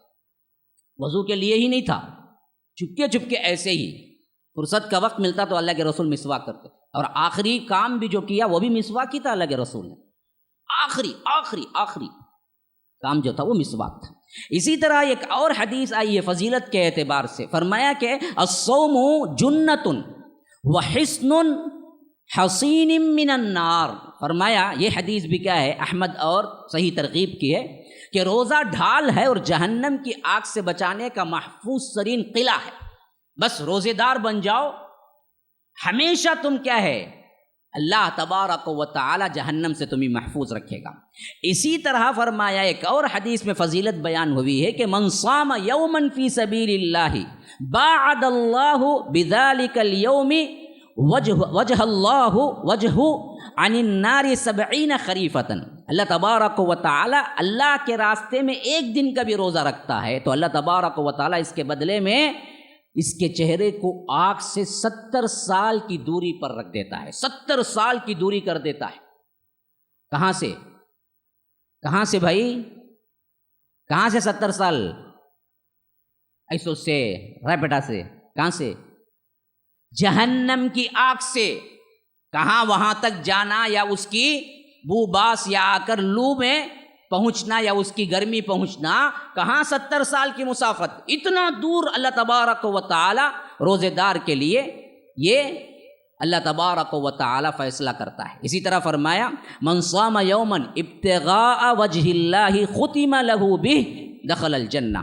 وضو کے لیے ہی نہیں تھا، چپکے چپکے ایسے ہی فرصت کا وقت ملتا تو اللہ کے رسول مسواک کرتے تھے۔ اور آخری کام بھی جو کیا وہ بھی مسواک ہی تھا اللہ کے رسول نے، آخری کام جو تھا وہ مسواک تھا۔ اسی طرح ایک اور حدیث آئی ہے فضیلت کے اعتبار سے، فرمایا کہ الصوم جنۃ وحصن حصین من النار۔ فرمایا یہ حدیث بھی کیا ہے، احمد اور صحیح ترغیب کی ہے، کہ روزہ ڈھال ہے اور جہنم کی آگ سے بچانے کا محفوظ ترین قلعہ ہے۔ بس روزے دار بن جاؤ، ہمیشہ تم کیا ہے، اللہ تبارک و تعالی جہنم سے تمہیں محفوظ رکھے گا۔ اسی طرح فرمایا ایک اور حدیث میں فضیلت بیان ہوئی ہے کہ من صام یوما فی سبیل اللہ باعد اللہ بذلک اليوم وجہ اللہ وجہ عن النار 70 خریفۃ۔ اللہ تبارک و تعالی اللہ کے راستے میں ایک دن کا بھی روزہ رکھتا ہے تو اللہ تبارک و تعالی اس کے بدلے میں اس کے چہرے کو آگ سے 70 سال کی دوری پر رکھ دیتا ہے، 70 سال کی دوری کر دیتا ہے۔ کہاں سے بھائی، کہاں سے 70 سال؟ ایسو سے ریپٹا سے، کہاں سے؟ جہنم کی آگ سے کہاں وہاں تک جانا یا اس کی بو باس یا آ کر لو میں پہنچنا یا اس کی گرمی پہنچنا، کہاں 70 سال کی مسافت، اتنا دور اللہ تبارک و تعالی روزے دار کے لیے یہ اللہ تبارک و تعالی فیصلہ کرتا ہے۔ اسی طرح فرمایا من صام یوما ابتغاء وجہ اللہ ختم لہ بہ دخل الجنہ،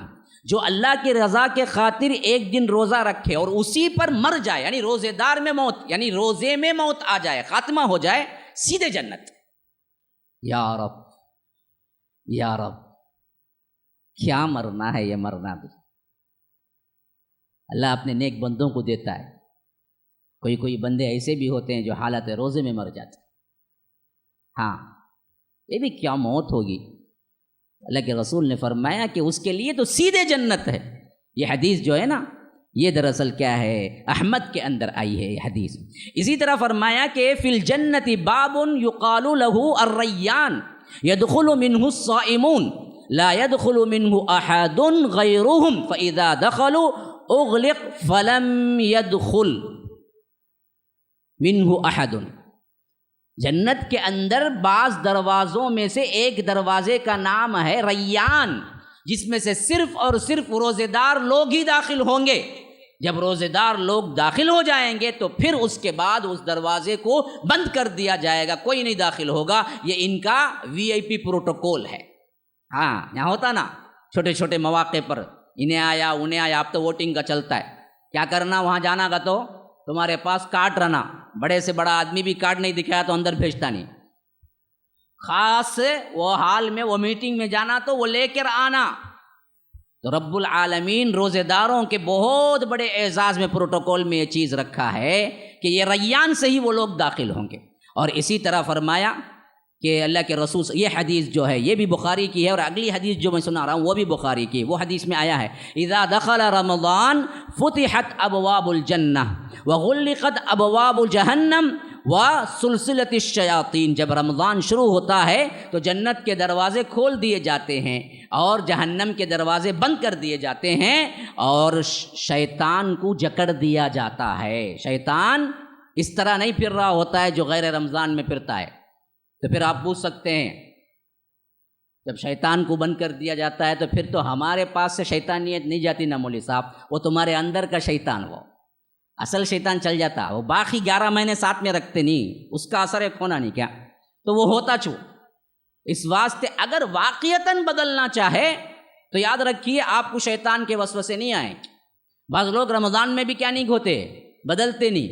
جو اللہ کی رضا کے خاطر ایک دن روزہ رکھے اور اسی پر مر جائے، یعنی روزے دار میں موت، یعنی روزے میں موت آ جائے، خاتمہ ہو جائے، سیدھے جنت۔ یا رب یا رب، کیا مرنا ہے، یہ مرنا بھی اللہ اپنے نیک بندوں کو دیتا ہے۔ کوئی بندے ایسے بھی ہوتے ہیں جو حالت روزے میں مر جاتے ہیں۔ ہاں، یہ بھی کیا موت ہوگی۔ اللہ کے رسول نے فرمایا کہ اس کے لیے تو سیدھے جنت ہے۔ یہ حدیث جو ہے نا، یہ دراصل کیا ہے، احمد کے اندر آئی ہے یہ حدیث۔ اسی طرح فرمایا کہ فی الجنت باب یقال لہ الریان يدخل منه الصائمون لا يدخل منه احد غيرهم فاذا دخلوا اغلق فلم يدخل منه احد۔ جنت کے اندر بعض دروازوں میں سے ایک دروازے کا نام ہے ریان، جس میں سے صرف اور صرف روزے دار لوگ ہی داخل ہوں گے۔ جب روزے دار لوگ داخل ہو جائیں گے تو پھر اس کے بعد اس دروازے کو بند کر دیا جائے گا، کوئی نہیں داخل ہوگا۔ یہ ان کا VIP پروٹوکول ہے۔ ہاں، یہاں ہوتا نا چھوٹے چھوٹے مواقع پر انہیں آیا انہیں آیا، اب تو ووٹنگ کا چلتا ہے، کیا کرنا، وہاں جانا گا تو تمہارے پاس کارڈ رہنا، بڑے سے بڑا آدمی بھی کارڈ نہیں دکھایا تو اندر بھیجتا نہیں، خاص وہ حال میں وہ میٹنگ میں جانا تو وہ لے کر آنا۔ تو رب العالمین روزے داروں کے بہت بڑے اعزاز میں پروٹوکول میں یہ چیز رکھا ہے کہ یہ ریان سے ہی وہ لوگ داخل ہوں گے۔ اور اسی طرح فرمایا کہ اللہ کے رسول، یہ حدیث جو ہے یہ بھی بخاری کی ہے، اور اگلی حدیث جو میں سنا رہا ہوں وہ بھی بخاری کی ہے۔ وہ حدیث میں آیا ہے اذا دخل رمضان فتحت ابواب الجنہ وغلقت ابواب جہنم وسلسلۃ الشیاطین۔ جب رمضان شروع ہوتا ہے تو جنت کے دروازے کھول دیے جاتے ہیں اور جہنم کے دروازے بند کر دیے جاتے ہیں، اور شیطان کو جکڑ دیا جاتا ہے۔ شیطان اس طرح نہیں پھر رہا ہوتا ہے جو غیر رمضان میں پھرتا ہے۔ تو پھر آپ پوچھ سکتے ہیں جب شیطان کو بند کر دیا جاتا ہے تو پھر تو ہمارے پاس سے شیطانیت نہیں جاتی نا مولوی صاحب، وہ تمہارے اندر کا شیطان، وہ اصل شیطان چل جاتا، وہ باقی 11 مہینے ساتھ میں رکھتے نہیں، اس کا اثر ایک ہونا نہیں کیا، تو وہ ہوتا چھو۔ اس واسطے اگر واقعتاً بدلنا چاہے تو یاد رکھیے آپ کو شیطان کے وسوسے نہیں آئیں۔ بعض لوگ رمضان میں بھی کیا نہیں ہوتے، بدلتے نہیں،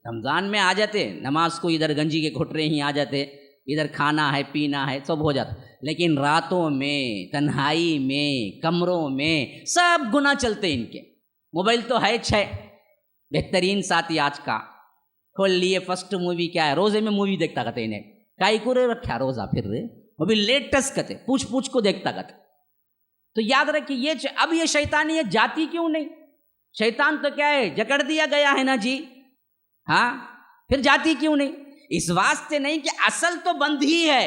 رمضان میں آ جاتے، نماز کو ادھر گنجی کے گھٹرے ہی آ جاتے، ادھر کھانا ہے پینا ہے سب ہو جاتا، لیکن راتوں میں تنہائی میں کمروں میں سب گناہ چلتے ان کے۔ موبائل تو ہے 6 بہترین ساتھی آج کا، کھول لیے فرسٹ مووی کیا ہے، روزے میں مووی دیکھتا کہتے انہیں کائی کو رکھا روزہ، پھر وہ بھی لیٹسٹ کہتے پوچھ کو دیکھتا کہتے۔ تو یاد رکھیے یہ اب یہ شیطانیت جاتی کیوں نہیں؟ شیطان تو کیا ہے، جکڑ دیا گیا ہے نا جی، ہاں، پھر جاتی کیوں نہیں؟ اس واسطے نہیں کہ اصل تو بند ہی ہے،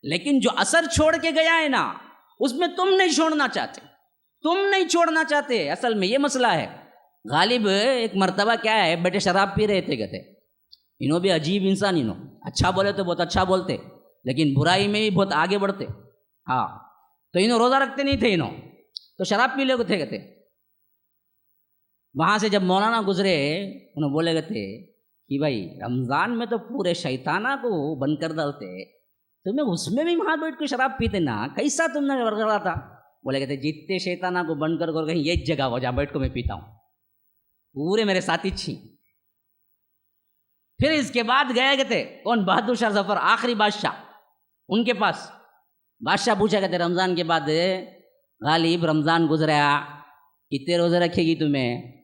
لیکن جو اثر چھوڑ کے گیا ہے نا اس میں تم نہیں چھوڑنا چاہتے، تم نہیں چھوڑنا چاہتے، اصل میں یہ مسئلہ ہے۔ غالب ایک مرتبہ کیا ہے، بیٹے شراب پی رہے تھے، کہتے انہوں بھی عجیب انسان، انہوں اچھا بولے تو بہت اچھا بولتے لیکن برائی میں بھی بہت آگے بڑھتے، ہاں، تو انہوں روزہ رکھتے نہیں تھے، انہوں تو شراب پی لے تھے، کہتے وہاں سے جب مولانا گزرے انہوں بولے گئے تھے کہ بھائی رمضان میں تو پورے شیطانہ کو بند کر ڈالتے، تمہیں اس میں بھی وہاں بیٹھ کے شراب پیتے نا، کیسا تم نے کرا تھا؟ بولے کہتے جتنے شیطانہ کو بند کر کہیں یہ جگہ ہو جہاں بیٹھ کو میں پیتا ہوں، پورے میرے ساتھی چھیں۔ پھر اس کے بعد گئے کہتے کون، بہادر شاہ ظفر آخری بادشاہ، ان کے پاس بادشاہ پوچھا کہتے رمضان کے بعد غالب رمضان گزرا کتنے روزے رکھے گی تمہیں؟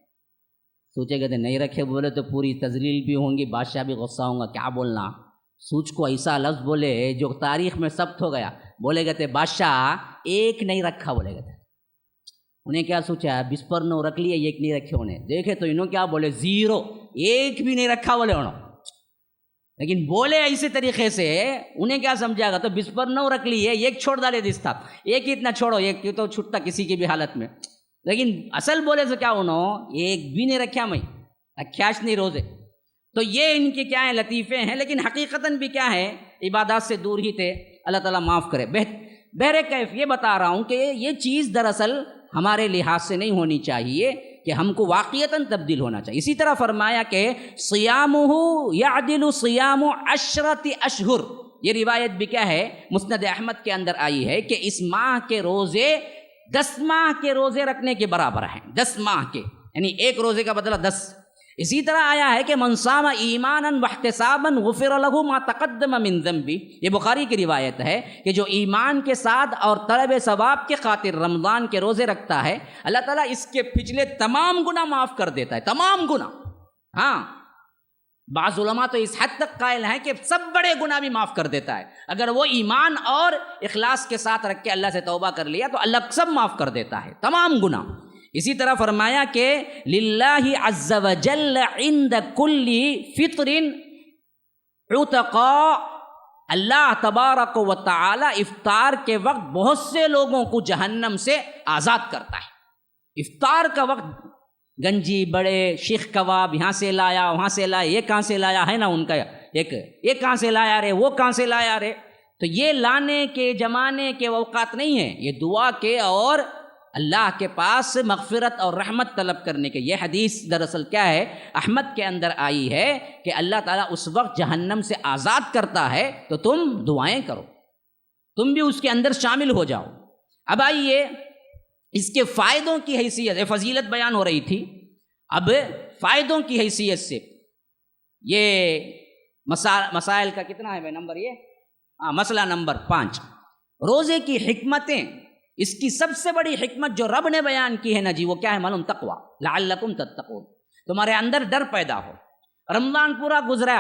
سوچے کہتے نہیں رکھے، بولے تو پوری تذلیل بھی ہوں گی، بادشاہ بھی غصہ ہوں گا، کیا بولنا، سوچ کو ایسا لفظ بولے جو تاریخ میں ثبت ہو گیا، بولے کہتے بادشاہ ایک نہیں رکھا، بولے کہتے انہیں کیا سوچا 20 پر 9 رکھ لیے، ایک نہیں رکھے، انہیں دیکھے تو انہوں کیا بولے 0، ایک بھی نہیں رکھا بولے انہوں، لیکن بولے ایسے طریقے سے انہیں کیا سمجھا گا، تو 20 پر 9 رکھ لیے، ایک چھوڑ ڈالے دس تھا، ایک اتنا چھوڑو، ایک تو چھٹتا کسی کی بھی حالت میں، لیکن اصل بولے سے کیا انہوں ایک بھی نہیں رکھا میں۔ اکھیاشنی روزے. تو یہ ان کے کیا ہیں لطیفے ہیں، لیکن حقیقتاً بھی کیا ہے عبادات سے دور ہی تھے. اللہ تعالیٰ معاف کرے. بہر کیف یہ بتا رہا ہوں کہ یہ چیز دراصل ہمارے لحاظ سے نہیں ہونی چاہیے کہ ہم کو واقعتاً تبدیل ہونا چاہیے. اسی طرح فرمایا کہ صیامہ یعدل صیام 10 اشہر. یہ روایت بھی کیا ہے مسند احمد کے اندر آئی ہے کہ اس ماہ کے روزے 10 ماہ کے روزے رکھنے کے برابر ہیں. 10 ماہ کے یعنی ایک روزے کا بدلہ 10. اسی طرح آیا ہے کہ من صام ایمانا واحتسابا غفر له ما تقدم من ذنبه. یہ بخاری کی روایت ہے کہ جو ایمان کے ساتھ اور طلب ثواب کے خاطر رمضان کے روزے رکھتا ہے اللہ تعالیٰ اس کے پچھلے تمام گناہ معاف کر دیتا ہے. تمام گناہ. ہاں بعض علماء تو اس حد تک قائل ہیں کہ سب بڑے گناہ بھی معاف کر دیتا ہے. اگر وہ ایمان اور اخلاص کے ساتھ رکھ کے اللہ سے توبہ کر لیا تو اللہ سب معاف کر دیتا ہے تمام گناہ. اسی طرح فرمایا کہ للہ عز وجل عند کل فطر عتقاء. اللہ تبارک و تعالی افطار کے وقت بہت سے لوگوں کو جہنم سے آزاد کرتا ہے. افطار کا وقت گنجی بڑے شیخ کباب یہاں سے لایا وہاں سے لایا، یہ کہاں سے لایا ہے نا ان کا ایک، یہ کہاں سے لایا رے وہ کہاں سے لایا رے. تو یہ لانے کے جمانے کے اوقات نہیں ہیں، یہ دعا کے اور اللہ کے پاس مغفرت اور رحمت طلب کرنے کے. یہ حدیث دراصل کیا ہے احمد کے اندر آئی ہے کہ اللہ تعالیٰ اس وقت جہنم سے آزاد کرتا ہے تو تم دعائیں کرو، تم بھی اس کے اندر شامل ہو جاؤ. اب آئیے اس کے فائدوں کی حیثیت، فضیلت بیان ہو رہی تھی، اب فائدوں کی حیثیت سے یہ مسائل کا کتنا ہے بھائی نمبر؟ یہ مسئلہ نمبر 5 روزے کی حکمتیں. اس کی سب سے بڑی حکمت جو رب نے بیان کی ہے نا جی وہ کیا ہے معلوم؟ تقوی. لعلکم تتقون، تمہارے اندر ڈر پیدا ہو. رمضان پورا گزرا،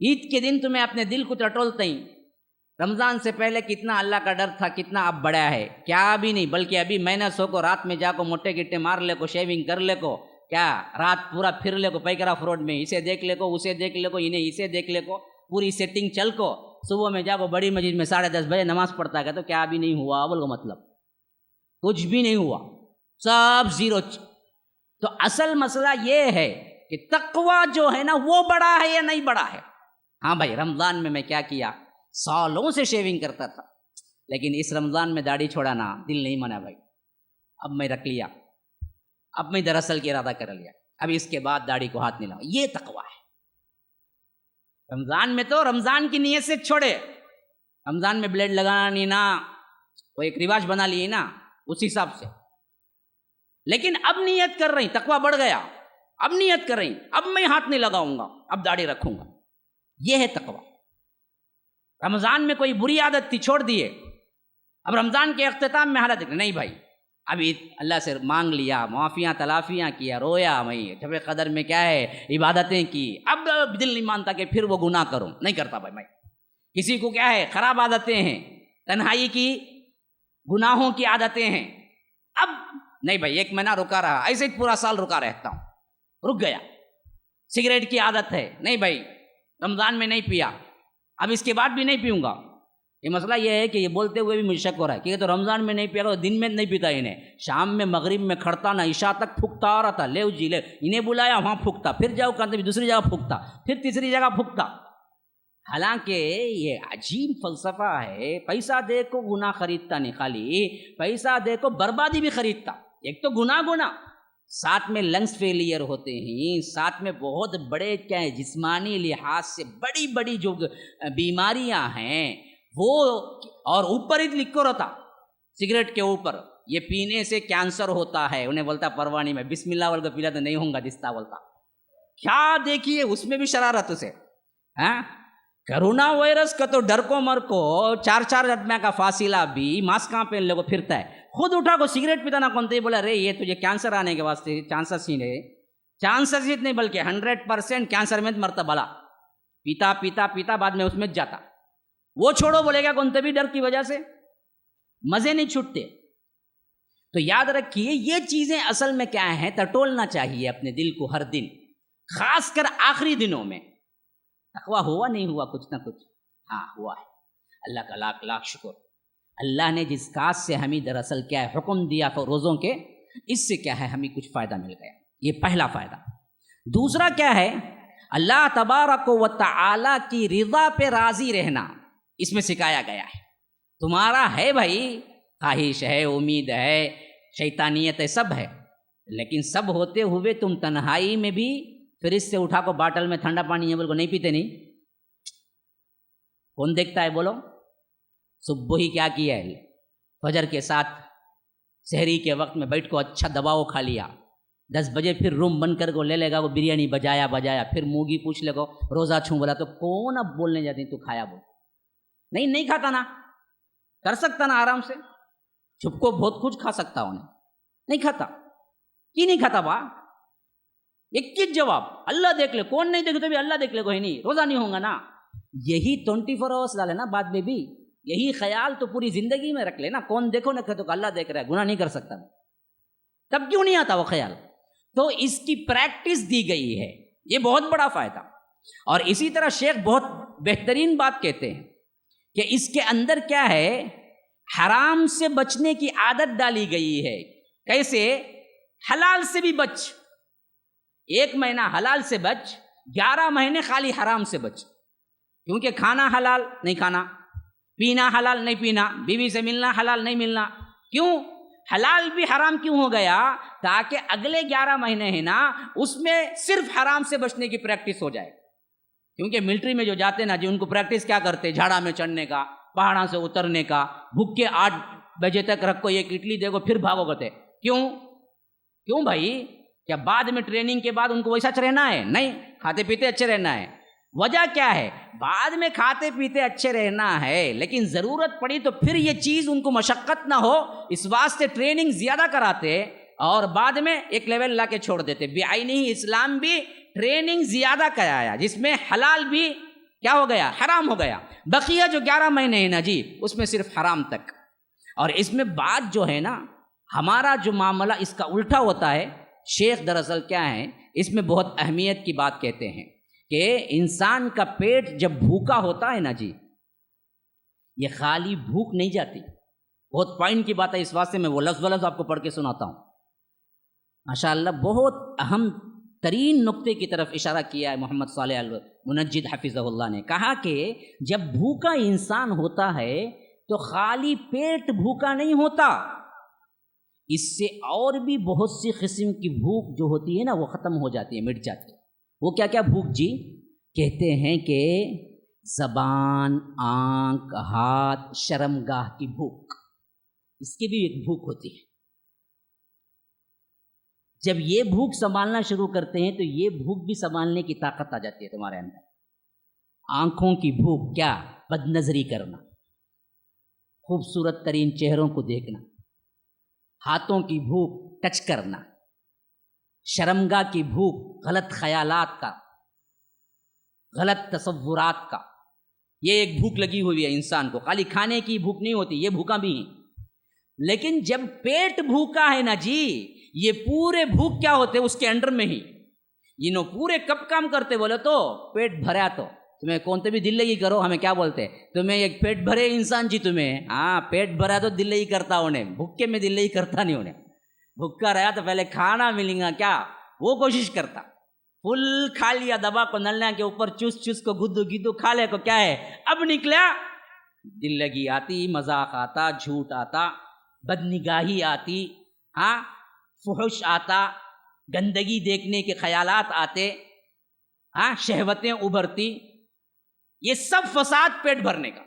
عید کے دن تمہیں اپنے دل کو ٹٹولتے ہی رمضان سے پہلے کتنا اللہ کا ڈر تھا، کتنا اب بڑا ہے. کیا ابھی نہیں بلکہ ابھی مہینہ سو کو رات میں جا کو موٹے گٹے مار لے کو، شیونگ کر لے کو، کیا رات پورا پھر لے کو پیکرا فروڈ میں، اسے دیکھ لے کو اسے دیکھ لے کو انہیں اسے دیکھ لے کو، پوری سیٹنگ چل کو صبح میں جا کو بڑی مسجد میں 10:30 بجے نماز پڑھتا ہے. تو کیا ابھی نہیں ہوا بول کو مطلب کچھ بھی نہیں ہوا، سب زیرو. تو اصل مسئلہ یہ ہے کہ تقوی جو ہے نا وہ بڑا ہے یا نہیں بڑا ہے. ہاں بھائی رمضان میں کیا کیا، سالوں سے شیونگ کرتا تھا لیکن اس رمضان میں داڑھی چھوڑانا دل نہیں مانا بھائی. اب میں رکھ لیا، اب میں دراصل کی ارادہ کر لیا، اب اس کے بعد داڑھی کو ہاتھ نہیں لاؤں. یہ تقوی ہے. رمضان میں تو رمضان کی نیت سے چھوڑے، رمضان میں بلیڈ لگانا نہیں نا، وہ ایک رواج بنا لیے نا اس حساب سے. لیکن اب نیت کر رہی، تقوی بڑھ گیا، اب نیت کر رہی اب میں ہاتھ نہیں لگاؤں گا، اب داڑھی رکھوں گا. یہ ہے تقوی. رمضان میں کوئی بری عادت تھی چھوڑ دیے، اب رمضان کے اختتام میں حالت نہیں بھائی ابھی اللہ سے مانگ لیا، معافیاں تلافیاں کیا، رویا میں شب قدر میں کیا ہے عبادتیں کی، اب دل نہیں مانتا کہ پھر وہ گناہ کروں، نہیں کرتا بھائی. میں کسی کو کیا ہے خراب عادتیں ہیں، تنہائی کی گناہوں کی عادتیں ہیں، اب نہیں بھائی 1 مہینہ رکا رہا، ایسے ہی پورا سال رکا رہتا ہوں، رک گیا. سگریٹ کی عادت ہے، نہیں بھائی رمضان میں نہیں پیا، اب اس کے بعد بھی نہیں پیوں گا. یہ مسئلہ یہ ہے کہ یہ بولتے ہوئے بھی مجھے شک ہو رہا ہے کہ یہ تو رمضان میں نہیں پیا تو دن میں نہیں پیتا، انہیں شام میں مغرب میں کھڑتا نہ عشاء تک پھونکتا آ رہا تھا، لے جی لے، انہیں بلایا وہاں پھونکتا، پھر جاؤ کرتے دوسری جگہ پھونکتا، پھر تیسری جگہ پھونکتا. حالانکہ یہ عجیب فلسفہ ہے، پیسہ دے کو گناہ خریدتا نہیں، خالی پیسہ دے کو بربادی بھی خریدتا. ایک تو گناہ ساتھ میں لنگس فیلئر ہوتے ہیں، ساتھ میں بہت بڑے کیا ہے جسمانی لحاظ سے بڑی بڑی جو بیماریاں ہیں وہ، اور اوپر ہی لکھو رہتا سگریٹ کے اوپر یہ پینے سے کینسر ہوتا ہے. انہیں بولتا پروانی میں بسم اللہ والے پیلا تو نہیں ہوں گا دستا بولتا. کیا دیکھیے اس میں بھی شرارت سے. کرونا وائرس کا تو ڈر کو مر کو 4 آدمی کا فاصلہ بھی ماسک کہاں پہن لے کو پھرتا ہے، خود اٹھا کو سگریٹ پیتا نہ کونتے بولا رے یہ تجھے کینسر آنے کے واسطے چانسز ہی نہیں، چانسز ہی نہیں بلکہ 100% کینسر میں مرتا بلا. پیتا پیتا پیتا بعد میں اس میں جاتا. وہ چھوڑو بولے گا کونتے بھی ڈر کی وجہ سے مزے نہیں چھوٹتے. تو یاد رکھیے یہ چیزیں اصل میں کیا ہیں، ٹٹولنا چاہیے اپنے دل کو ہر دن، خاص کر آخری دنوں میں. تقویٰ ہوا نہیں ہوا کچھ نہ کچھ؟ ہاں ہوا ہے. اللہ کا لاکھ لاکھ شکر. اللہ نے جس کاج سے ہمیں دراصل کیا ہے حکم دیا تو روزوں کے، اس سے کیا ہے ہمیں کچھ فائدہ مل گیا. یہ پہلا فائدہ. دوسرا کیا ہے؟ اللہ تبارک و تعالی کی رضا پہ راضی رہنا اس میں سکھایا گیا ہے. تمہارا ہے بھائی، خواہش ہے، امید ہے، شیطانیت ہے، سب ہے، لیکن سب ہوتے ہوئے تم تنہائی میں بھی فریج سے اٹھا کو باٹل میں ٹھنڈا پانی ہے بول کو نہیں پیتے نہیں؟ کون دیکھتا ہے بولو؟ صبح ہی کیا کیا ہے، فجر کے ساتھ سحری کے وقت میں بیٹھ کو اچھا دباؤ کھا لیا، 10 بجے پھر روم بند کر کو لے لے گا وہ بریانی بجایا پھر موگی پوچھ لے گا روزہ چھوں بولا تو کون اب بولنے جاتی تو کھایا بول؟ نہیں کھاتا نا، کر سکتا نا آرام سے، چھپ کو بہت کچھ کھا سکتا انہیں، نہیں کھاتا. کی نہیں کھاتا با؟ ایک چیز جواب، اللہ دیکھ لے، کون نہیں دیکھے تو بھی اللہ دیکھ لے، کوئی نہیں، روزہ نہیں ہوگا نا. یہی 24 آورس ڈالے نا بعد میں بھی، یہی خیال تو پوری زندگی میں رکھ لے نا، کون دیکھو نہ کہ تو اللہ دیکھ رہا ہے، گناہ نہیں کر سکتا، تب کیوں نہیں آتا وہ خیال؟ تو اس کی پریکٹس دی گئی ہے، یہ بہت بڑا فائدہ. اور اسی طرح شیخ بہت بہترین بات کہتے ہیں کہ اس کے اندر کیا ہے، حرام سے بچنے کی عادت ڈالی گئی ہے. کیسے؟ حلال سے بھی بچ، 1 مہینہ حلال سے بچ، 11 مہینے خالی حرام سے بچ. کیونکہ کھانا حلال نہیں کھانا، پینا حلال نہیں پینا، بیوی سے ملنا حلال نہیں ملنا. کیوں حلال بھی حرام کیوں ہو گیا؟ تاکہ اگلے 11 مہینے ہیں نا اس میں صرف حرام سے بچنے کی پریکٹس ہو جائے. کیونکہ ملٹری میں جو جاتے نا جی ان کو پریکٹس کیا کرتے، جھاڑا میں چڑھنے کا، پہاڑوں سے اترنے کا، بھوک کے 8 بجے تک رکھو ایک اڈلی دے گو پھر بھاگو گتے. کیوں بھائی؟ کیا بعد میں ٹریننگ کے بعد ان کو ویسا رہنا ہے؟ نہیں، کھاتے پیتے اچھے رہنا ہے. وجہ کیا ہے؟ بعد میں کھاتے پیتے اچھے رہنا ہے، لیکن ضرورت پڑی تو پھر یہ چیز ان کو مشقت نہ ہو اس واسطے ٹریننگ زیادہ کراتے اور بعد میں ایک لیول لا کے چھوڑ دیتے. بعینی اسلام بھی ٹریننگ زیادہ کرایا جس میں حلال بھی کیا ہو گیا، حرام ہو گیا. بقیہ جو 11 مہینے ہیں نا جی اس میں صرف حرام تک. اور اس میں بات جو ہے نا ہمارا جو معاملہ اس کا الٹا ہوتا ہے. شیخ دراصل کیا ہے اس میں بہت اہمیت کی بات کہتے ہیں کہ انسان کا پیٹ جب بھوکا ہوتا ہے نا جی، یہ خالی بھوک نہیں جاتی. بہت پوائنٹ کی بات ہے، اس واسطے میں وہ لفظ آپ کو پڑھ کے سناتا ہوں. ماشاءاللہ بہت اہم ترین نقطے کی طرف اشارہ کیا ہے محمد صالح المنجد حفظہ اللہ نے. کہا کہ جب بھوکا انسان ہوتا ہے تو خالی پیٹ بھوکا نہیں ہوتا، اس سے اور بھی بہت سی قسم کی بھوک جو ہوتی ہے نا وہ ختم ہو جاتی ہے، مٹ جاتی ہے. وہ کیا بھوک جی؟ کہتے ہیں کہ زبان، آنکھ، ہاتھ، شرمگاہ کی بھوک، اس کی بھی ایک بھوک ہوتی ہے. جب یہ بھوک سنبھالنا شروع کرتے ہیں تو یہ بھوک بھی سنبھالنے کی طاقت آ جاتی ہے تمہارے اندر. آنکھوں کی بھوک کیا؟ بد نظری کرنا، خوبصورت ترین چہروں کو دیکھنا. ہاتھوں کی بھوک ٹچ کرنا. شرمگاہ کی بھوک غلط خیالات کا، غلط تصورات کا. یہ ایک بھوک لگی ہوئی ہے انسان کو. خالی کھانے کی بھوک نہیں ہوتی، یہ بھوکا بھی ہیں. لیکن جب پیٹ بھوکا ہے نا جی، یہ پورے بھوک کیا ہوتے اس کے انڈر میں ہی یہ پورے کب کام کرتے بولے تو پیٹ بھرا تو تمہیں کون تے بھی دل لگی کرو، ہمیں کیا بولتے تمہیں ایک پیٹ بھرے انسان جی، تمہیں ہاں پیٹ بھرا تو دل لگی کرتا، انہیں بھوکے میں دل لگی کرتا نہیں. انہیں بھوکا رہا تو پہلے کھانا ملے گا کیا وہ کوشش کرتا. فل کھا لیا دبا کو نلنا کے اوپر چوس کو گدو گدو کھا لے کو کیا ہے، اب نکلا دل لگی آتی، مذاق آتا، جھوٹ آتا، بد نگاہی آتی، ہاں فحش آتا، گندگی دیکھنے کے خیالات آتے، ہاں شہوتیں ابھرتی. یہ سب فساد پیٹ بھرنے کا.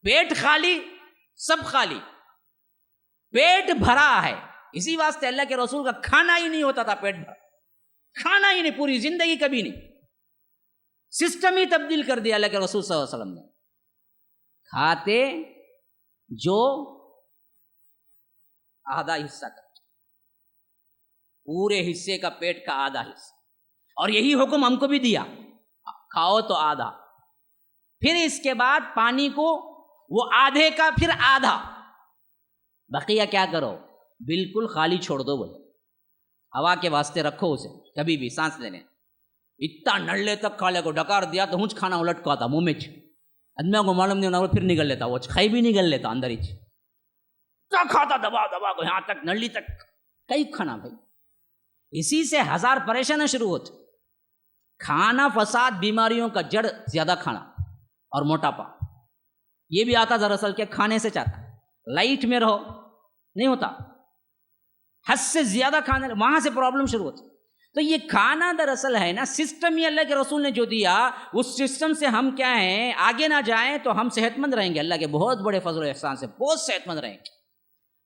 پیٹ خالی، سب خالی، پیٹ بھرا ہے. اسی واسطے اللہ کے رسول کا کھانا ہی نہیں ہوتا تھا، پیٹ بھر کھانا ہی نہیں، پوری زندگی کبھی نہیں. سسٹم ہی تبدیل کر دیا اللہ کے رسول صلی اللہ علیہ وسلم نے. کھاتے جو آدھا حصہ کا، پورے حصے کا پیٹ کا آدھا حصہ. اور یہی حکم ہم کو بھی دیا، کھاؤ تو آدھا. پھر اس کے بعد پانی کو وہ آدھے کا پھر آدھا، بقیہ کیا کرو بالکل خالی چھوڑ دو. بولے ہوا کے واسطے رکھو اسے، کبھی بھی سانس لینے. اتنا نڑلے تک کھا لے کو ڈکار دیا تو ہنچ کھانا الٹ کو آتا منہ میں آدمی کو معلوم نہیں ہونا، پھر نگل لیتا، وہ کھائی بھی نگل لیتا اندر ہی کیا کھاتا دبا دبا کو یہاں تک نڑلی تک کئی کھانا. بھائی اسی سے ہزار پریشانیاں شروع ہوتی. کھانا فساد بیماریوں کا جڑ زیادہ کھانا اور موٹاپا یہ بھی آتا دراصل کہ کھانے سے چاہتا ہے. لائٹ میں رہو نہیں ہوتا, حد سے زیادہ کھانے وہاں سے پرابلم شروع ہوتی. تو یہ کھانا دراصل ہے نا سسٹم, یہ اللہ کے رسول نے جو دیا اس سسٹم سے ہم کیا ہیں آگے نہ جائیں تو ہم صحت مند رہیں گے. اللہ کے بہت بڑے فضل و احسان سے بہت صحت مند رہیں گے.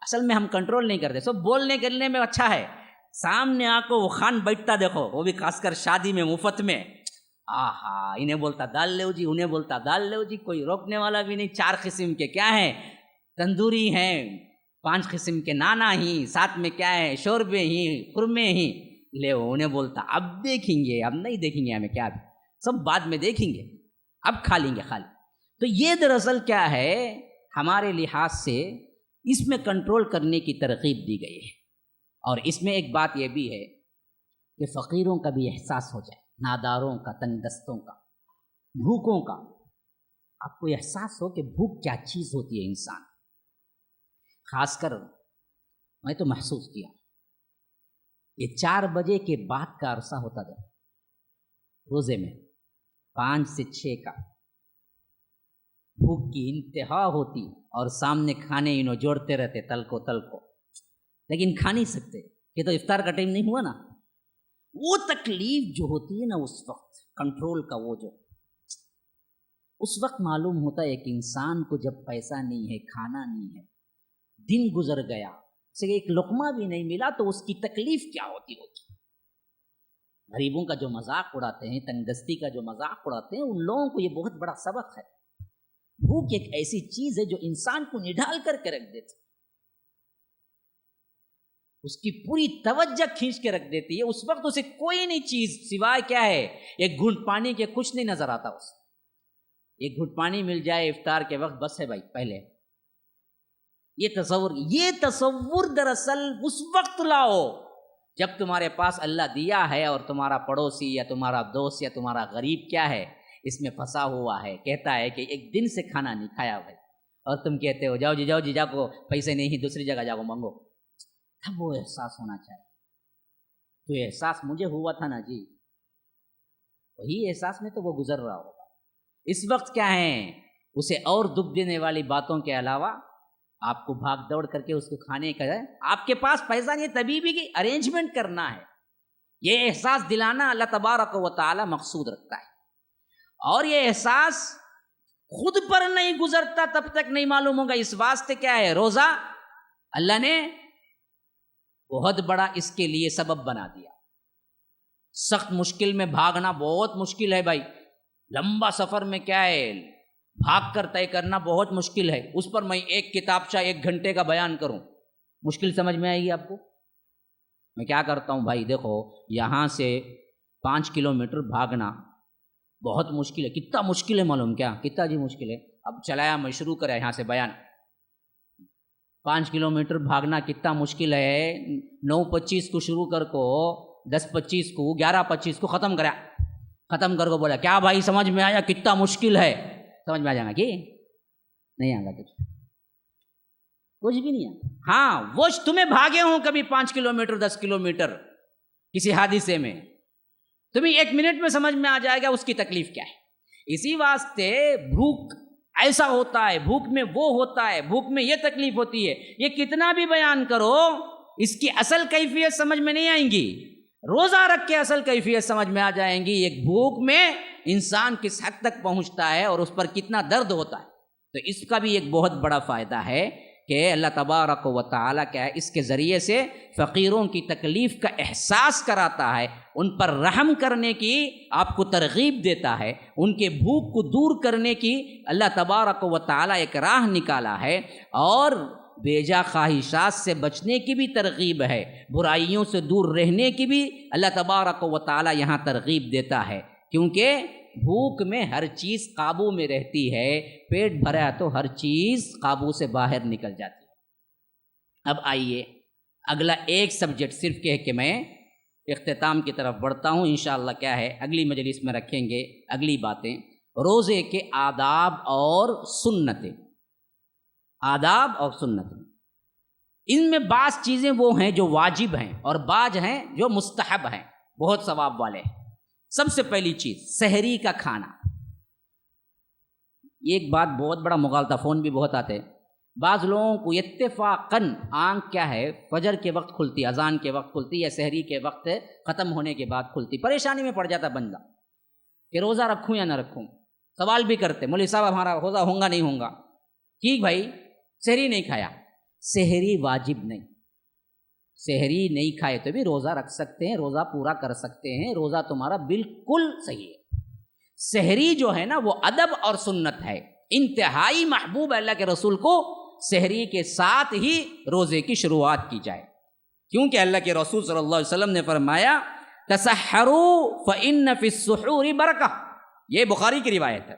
اصل میں ہم کنٹرول نہیں کرتے. سب بولنے کرنے میں اچھا ہے, سامنے آ کو وہ خان بیٹھتا دیکھو, وہ بھی خاص کر شادی میں مفت میں, آہا انہیں بولتا دال لو جی, انہیں بولتا دال لو جی, کوئی روکنے والا بھی نہیں. 4 قسم کے کیا ہیں تندوری ہیں, 5 قسم کے نانا ہی, ساتھ میں کیا ہے شوربے ہی, قرمے ہی, لے انہیں بولتا اب دیکھیں گے, اب نہیں دیکھیں گے ہمیں کیا, سب بعد میں دیکھیں گے, اب کھا لیں گے خالی. تو یہ دراصل کیا ہے ہمارے لحاظ سے اس میں کنٹرول کرنے کی ترغیب دی گئی ہے. اور اس میں ایک بات یہ بھی ہے کہ فقیروں کا بھی احساس ہو جائے, ناداروں کا, تنگ دستوں کا, بھوکوں کا. آپ کو احساس ہو کہ بھوک کیا چیز ہوتی ہے. انسان خاص کر میں تو محسوس کیا, یہ 4 بجے کے بعد کا عرصہ ہوتا تھا روزے میں, 5 سے 6 کا, بھوک کی انتہا ہوتی اور سامنے کھانے جوڑتے رہتے تل کو, لیکن کھا نہیں سکتے کہ تو افطار کا ٹائم نہیں ہوا نا. وہ تکلیف جو ہوتی ہے نا اس وقت کنٹرول کا, وہ جو اس وقت معلوم ہوتا ہے کہ انسان کو جب پیسہ نہیں ہے, کھانا نہیں ہے, دن گزر گیا, اسے ایک لقمہ بھی نہیں ملا, تو اس کی تکلیف کیا ہوتی ہوگی. غریبوں کا جو مذاق اڑاتے ہیں, تنگ دستی کا جو مذاق اڑاتے ہیں, ان لوگوں کو یہ بہت بڑا سبق ہے. بھوک ایک ایسی چیز ہے جو انسان کو نڈال کر کے رکھ دیتی, اس کی پوری توجہ کھینچ کے رکھ دیتی ہے. اس وقت اسے کوئی نہیں چیز سوائے کیا ہے ایک گھونٹ پانی کے کچھ نہیں نظر آتا. اسے ایک گھونٹ پانی مل جائے افطار کے وقت بس ہے بھائی. پہلے یہ تصور دراصل اس وقت لاؤ جب تمہارے پاس اللہ دیا ہے اور تمہارا پڑوسی یا تمہارا دوست یا تمہارا غریب کیا ہے اس میں پھنسا ہوا ہے, کہتا ہے کہ ایک دن سے کھانا نہیں کھایا بھائی, اور تم کہتے ہو جاؤ جی جا کو پیسے نہیں, دوسری جگہ جاؤ مانگو. تب وہ احساس ہونا چاہیے. تو احساس مجھے ہوا تھا نا جی, وہی احساس میں تو وہ گزر رہا ہوگا. اس وقت کیا ہے اسے اور دکھ دینے والی باتوں کے علاوہ آپ کو بھاگ دوڑ کر کے اس کو کھانے کا ہے, آپ کے پاس پیسہ نہیں, تبھی بھی ارینجمنٹ کرنا ہے. یہ احساس دلانا اللہ تبارک و تعالی مقصود رکھتا ہے. اور یہ احساس خود پر نہیں گزرتا تب تک نہیں معلوم ہوگا. اس واسطے کیا ہے روزہ اللہ نے بہت بڑا اس کے لیے سبب بنا دیا. سخت مشکل میں بھاگنا بہت مشکل ہے بھائی, لمبا سفر میں کیا ہے بھاگ کر طے کرنا بہت مشکل ہے. اس پر میں ایک کتابچہ 1 گھنٹے کا بیان کروں, مشکل سمجھ میں آئے گی آپ کو. میں کیا کرتا ہوں بھائی, دیکھو یہاں سے 5 کلومیٹر بھاگنا بہت مشکل ہے. کتنا مشکل ہے معلوم کیا, کتنا جی مشکل ہے. اب چلایا میں شروع کرا یہاں سے بیان. 5 کلومیٹر بھاگنا کتنا مشکل ہے. 9:25 کو شروع کر کو 10:25 کو 11:25 کو ختم کر کو بولا کیا بھائی سمجھ میں آیا کتنا مشکل ہے. سمجھ میں آ جائے گا کہ نہیں آ گا, کچھ بھی نہیں آتا. ہاں وہ تمہیں بھاگے ہوں کبھی 5 کلومیٹر 10 کلومیٹر کسی حادثے میں, تمہیں 1 منٹ میں سمجھ میں آ جائے گا اس کی تکلیف کیا ہے. اسی واسطے بھوک ایسا ہوتا ہے, بھوک میں وہ ہوتا ہے, بھوک میں یہ تکلیف ہوتی ہے. یہ کتنا بھی بیان کرو اس کی اصل کیفیت سمجھ میں نہیں آئیں گی. روزہ رکھ کے اصل کیفیت سمجھ میں آ جائیں گی. ایک بھوک میں انسان کس حد تک پہنچتا ہے اور اس پر کتنا درد ہوتا ہے. تو اس کا بھی ایک بہت بڑا فائدہ ہے کہ اللہ تبارک و تعالیٰ کیا ہے اس کے ذریعے سے فقیروں کی تکلیف کا احساس کراتا ہے, ان پر رحم کرنے کی آپ کو ترغیب دیتا ہے, ان کے بھوک کو دور کرنے کی اللہ تبارک و تعالیٰ ایک راہ نکالا ہے, اور بیجا خواہشات سے بچنے کی بھی ترغیب ہے, برائیوں سے دور رہنے کی بھی اللہ تبارک و تعالیٰ یہاں ترغیب دیتا ہے. کیونکہ بھوک میں ہر چیز قابو میں رہتی ہے, پیٹ بھرا تو ہر چیز قابو سے باہر نکل جاتی ہے. اب آئیے اگلا ایک سبجیکٹ صرف کہ میں اختتام کی طرف بڑھتا ہوں. انشاءاللہ کیا ہے اگلی مجلس میں رکھیں گے اگلی باتیں, روزے کے آداب اور سنتیں. آداب اور سنتیں ان میں بعض چیزیں وہ ہیں جو واجب ہیں اور بعض ہیں جو مستحب ہیں، بہت ثواب والے ہیں۔ سب سے پہلی چیز سحری کا کھانا۔ ایک بات بہت بڑا مغالطہ، فون بھی بہت آتے ہیں، بعض لوگوں کو اتفاقاً آنکھ کیا ہے فجر کے وقت کھلتی، اذان کے وقت کھلتی یا سحری کے وقت ختم ہونے کے بعد کھلتی، پریشانی میں پڑ جاتا بندہ کہ روزہ رکھوں یا نہ رکھوں، سوال بھی کرتے مولوی صاحب ہمارا روزہ ہوگا نہیں ہوگا؟ ٹھیک بھائی، سحری نہیں کھایا، سحری واجب نہیں، سحری نہیں کھائے تو بھی روزہ رکھ سکتے ہیں، روزہ پورا کر سکتے ہیں، روزہ تمہارا بالکل صحیح ہے۔ سحری جو ہے نا وہ ادب اور سنت ہے، انتہائی محبوب ہے اللہ کے رسول کو سحری کے ساتھ ہی روزے کی شروعات کی جائے، کیونکہ اللہ کے رسول صلی اللہ علیہ وسلم نے فرمایا تسحروا فإن فی السحور برکہ، یہ بخاری کی روایت ہے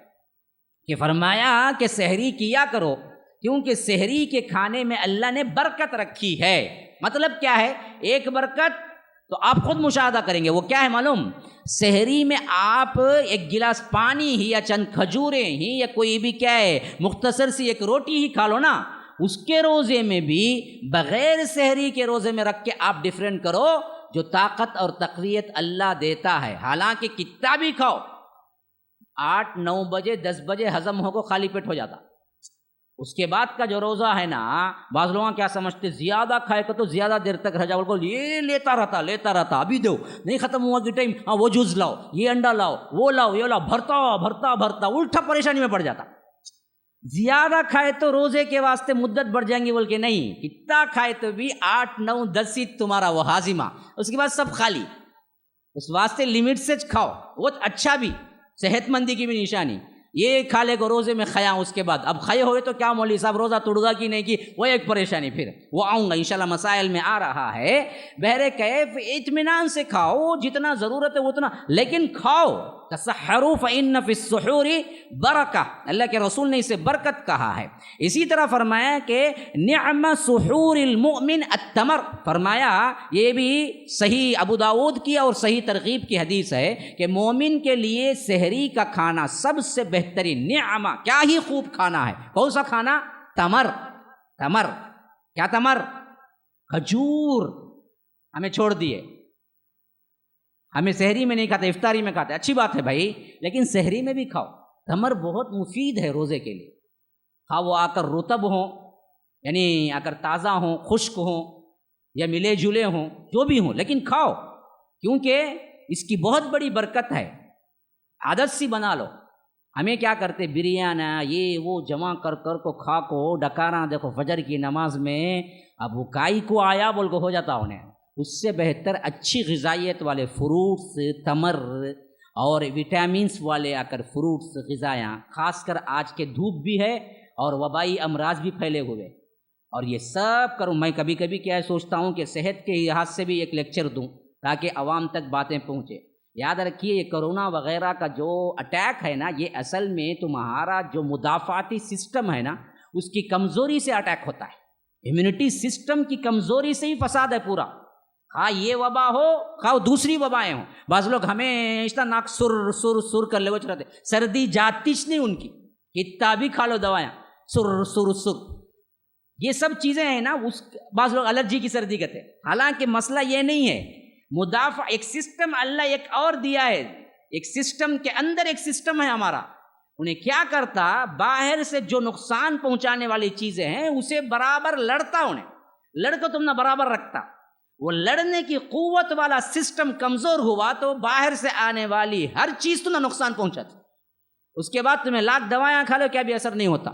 کہ فرمایا کہ سحری کیا کرو کیونکہ سحری کے کھانے میں اللہ نے برکت رکھی ہے۔ مطلب کیا ہے؟ ایک برکت تو آپ خود مشاہدہ کریں گے، وہ کیا ہے معلوم؟ سحری میں آپ ایک گلاس پانی ہی یا چند کھجوریں ہی یا کوئی بھی کیا ہے مختصر سی ایک روٹی ہی کھا لو نا، اس کے روزے میں بھی بغیر سحری کے روزے میں رکھ کے آپ ڈیفرنٹ کرو، جو طاقت اور تقویت اللہ دیتا ہے، حالانکہ کتنا بھی کھاؤ 8-9 بجے 10 بجے ہضم ہو کو خالی پیٹ ہو جاتا، اس کے بعد کا جو روزہ ہے نا، بعض لوگ کیا سمجھتے زیادہ کھائے گا تو زیادہ دیر تک رہ جاؤ، یہ لیتا رہتا ابھی دو نہیں ختم ہوا کہ ٹائم، ہاں وہ جوس لاؤ، یہ انڈا لاؤ، وہ لاؤ، یہ لاؤ، بھرتا الٹا پریشانی میں پڑ جاتا۔ زیادہ کھائے تو روزے کے واسطے مدت بڑھ جائیں گی بول کے نہیں، کتنا کھائے تو بھی 8-9-10 ہی تمہارا وہ ہاضمہ، اس کے بعد سب خالی، اس واسطے لمٹ سے کھاؤ، وہ اچھا بھی، صحت مندی کی بھی نشانی۔ یہ کھا لے کو روزے میں کھایا، اس کے بعد اب کھائے ہوئے تو کیا مولوی صاحب روزہ توڑ گا کہ نہیں کی، وہ ایک پریشانی، پھر وہ آؤں گا انشاءاللہ مسائل میں آ رہا ہے۔ بہر کیف اطمینان سے کھاؤ، جتنا ضرورت ہے اتنا، لیکن کھاؤ۔ تسحروا فإن فی السحور برکہ، اللہ کے رسول نے اسے برکت کہا ہے۔ اسی طرح فرمایا کہ نعم سحور المؤمن التمر، فرمایا یہ بھی صحیح ابو داؤد کی اور صحیح ترغیب کی حدیث ہے کہ مومن کے لیے سحری کا کھانا سب سے بہترین، نعمہ کیا ہی خوب کھانا ہے، کون سا کھانا؟ تمر، کیا تمر؟ کھجور، ہمیں چھوڑ دیے، ہمیں سحری میں نہیں کھاتے، افطاری میں کھاتے، اچھی بات ہے بھائی، لیکن سحری میں بھی کھاؤ، تمر بہت مفید ہے روزے کے لیے، ہاں وہ آ کر رطب ہوں، یعنی آ کر تازہ ہوں، خشک ہوں یا ملے جلے ہوں، جو بھی ہوں، لیکن کھاؤ، کیونکہ اس کی بہت بڑی برکت ہے، عادت سی بنا لو۔ ہمیں کیا کرتے بریانی یہ وہ جمع کر کو کھا کو ڈکارا، دیکھو فجر کی نماز میں اب وہ کائی کو آیا بول کو ہو جاتا انہیں، اس سے بہتر اچھی غذائیت والے فروٹس، تمر اور وٹامنس والے آ کر فروٹس، غذائیاں، خاص کر آج کے دھوپ بھی ہے اور وبائی امراض بھی پھیلے ہوئے، اور یہ سب کروں میں کبھی کبھی کیا سوچتا ہوں کہ صحت کے لحاظ سے بھی ایک لیکچر دوں تاکہ عوام تک باتیں پہنچے۔ یاد رکھیے یہ کرونا وغیرہ کا جو اٹیک ہے نا، یہ اصل میں تمہارا جو مدافعاتی سسٹم ہے نا اس کی کمزوری سے اٹیک ہوتا ہے، امیونٹی سسٹم کی کمزوری سے ہی فساد ہے پورا، ہاں یہ وبا ہو خواہ دوسری وبائیں ہوں۔ بعض لوگ ہمیشہ ناک سر کر لے وہ چڑھتے، سردی جاتیش نہیں ان کی، کتنا بھی کھا لو دوائیاں، سر یہ سب چیزیں ہیں نا، بعض لوگ الرجی کی سردی کہتے ہیں، حالانکہ مسئلہ یہ نہیں ہے، مدافع ایک سسٹم اللہ ایک اور دیا ہے، ایک سسٹم کے اندر ایک سسٹم ہے ہمارا، انہیں کیا کرتا باہر سے جو نقصان پہنچانے والی چیزیں ہیں اسے برابر لڑتا، انہیں لڑ کو تم نہ برابر رکھتا، وہ لڑنے کی قوت والا سسٹم کمزور ہوا تو باہر سے آنے والی ہر چیز تمہیں نقصان پہنچاتی، اس کے بعد تمہیں لاکھ دوائیاں کھا لو کیا بھی اثر نہیں ہوتا۔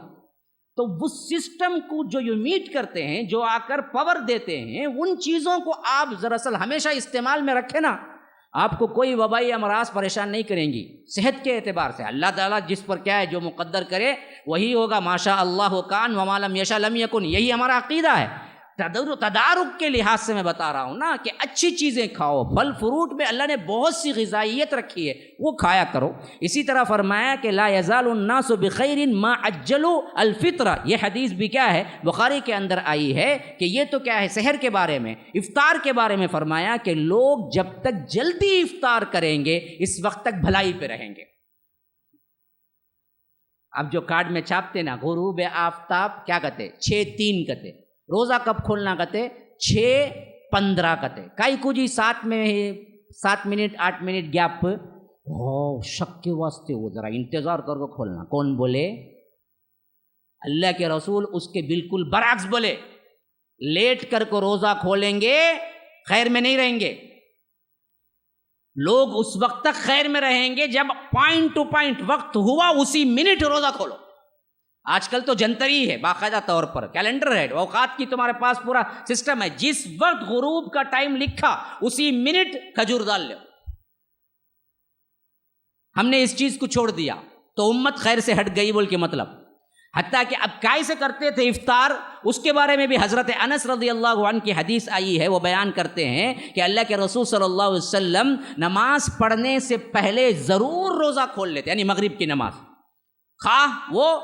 تو اس سسٹم کو جو یو میٹ کرتے ہیں، جو آ کر پاور دیتے ہیں، ان چیزوں کو آپ دراصل ہمیشہ استعمال میں رکھیں نا، آپ کو کوئی وبائی امراض پریشان نہیں کریں گی صحت کے اعتبار سے۔ اللہ تعالیٰ جس پر کیا ہے جو مقدر کرے وہی ہوگا، ماشاء اللہ کان وما لم یشاء لم یکن، یہی ہمارا عقیدہ ہے۔ تدارک کے لحاظ سے میں بتا رہا ہوں نا کہ اچھی چیزیں کھاؤ، پھل فروٹ میں اللہ نے بہت سی غذائیت رکھی ہے، وہ کھایا کرو۔ اسی طرح فرمایا کہ لا یزال الناس بخیر ما عجلوا الفطر، یہ حدیث بھی کیا ہے بخاری کے اندر آئی ہے کہ یہ تو کیا ہے سحر کے بارے میں، افطار کے بارے میں فرمایا کہ لوگ جب تک جلدی افطار کریں گے اس وقت تک بھلائی پہ رہیں گے۔ اب جو کارڈ میں چھاپتے نا غروب آفتاب کیا کہتے 6-3 کہتے، روزہ کب کھولنا کہتے 6:15 کہتے کائی کو جی 7 منٹ 8 منٹ گیپ شک کے واسطے وہ ذرا انتظار کر کے کھولنا. کون بولے؟ اللہ کے رسول اس کے بالکل برعکس بولے لیٹ کر کو روزہ کھولیں گے خیر میں نہیں رہیں گے. لوگ اس وقت تک خیر میں رہیں گے جب پوائنٹ ٹو پوائنٹ وقت ہوا اسی منٹ روزہ کھولو. آج کل تو جنتری ہے باقاعدہ طور پر کیلنڈر ہے اوقات کی تمہارے پاس پورا سسٹم ہے. جس وقت غروب کا ٹائم لکھا اسی منٹ کھجور ڈال لو. ہم نے اس چیز کو چھوڑ دیا تو امت خیر سے ہٹ گئی بول کے مطلب. حتیٰ کہ اب کائی سے کرتے تھے افطار اس کے بارے میں بھی حضرت انس رضی اللہ عنہ کی حدیث آئی ہے. وہ بیان کرتے ہیں کہ اللہ کے رسول صلی اللہ علیہ وسلم نماز پڑھنے سے پہلے ضرور روزہ کھول لیتے یعنی مغرب کی نماز خواہ وہ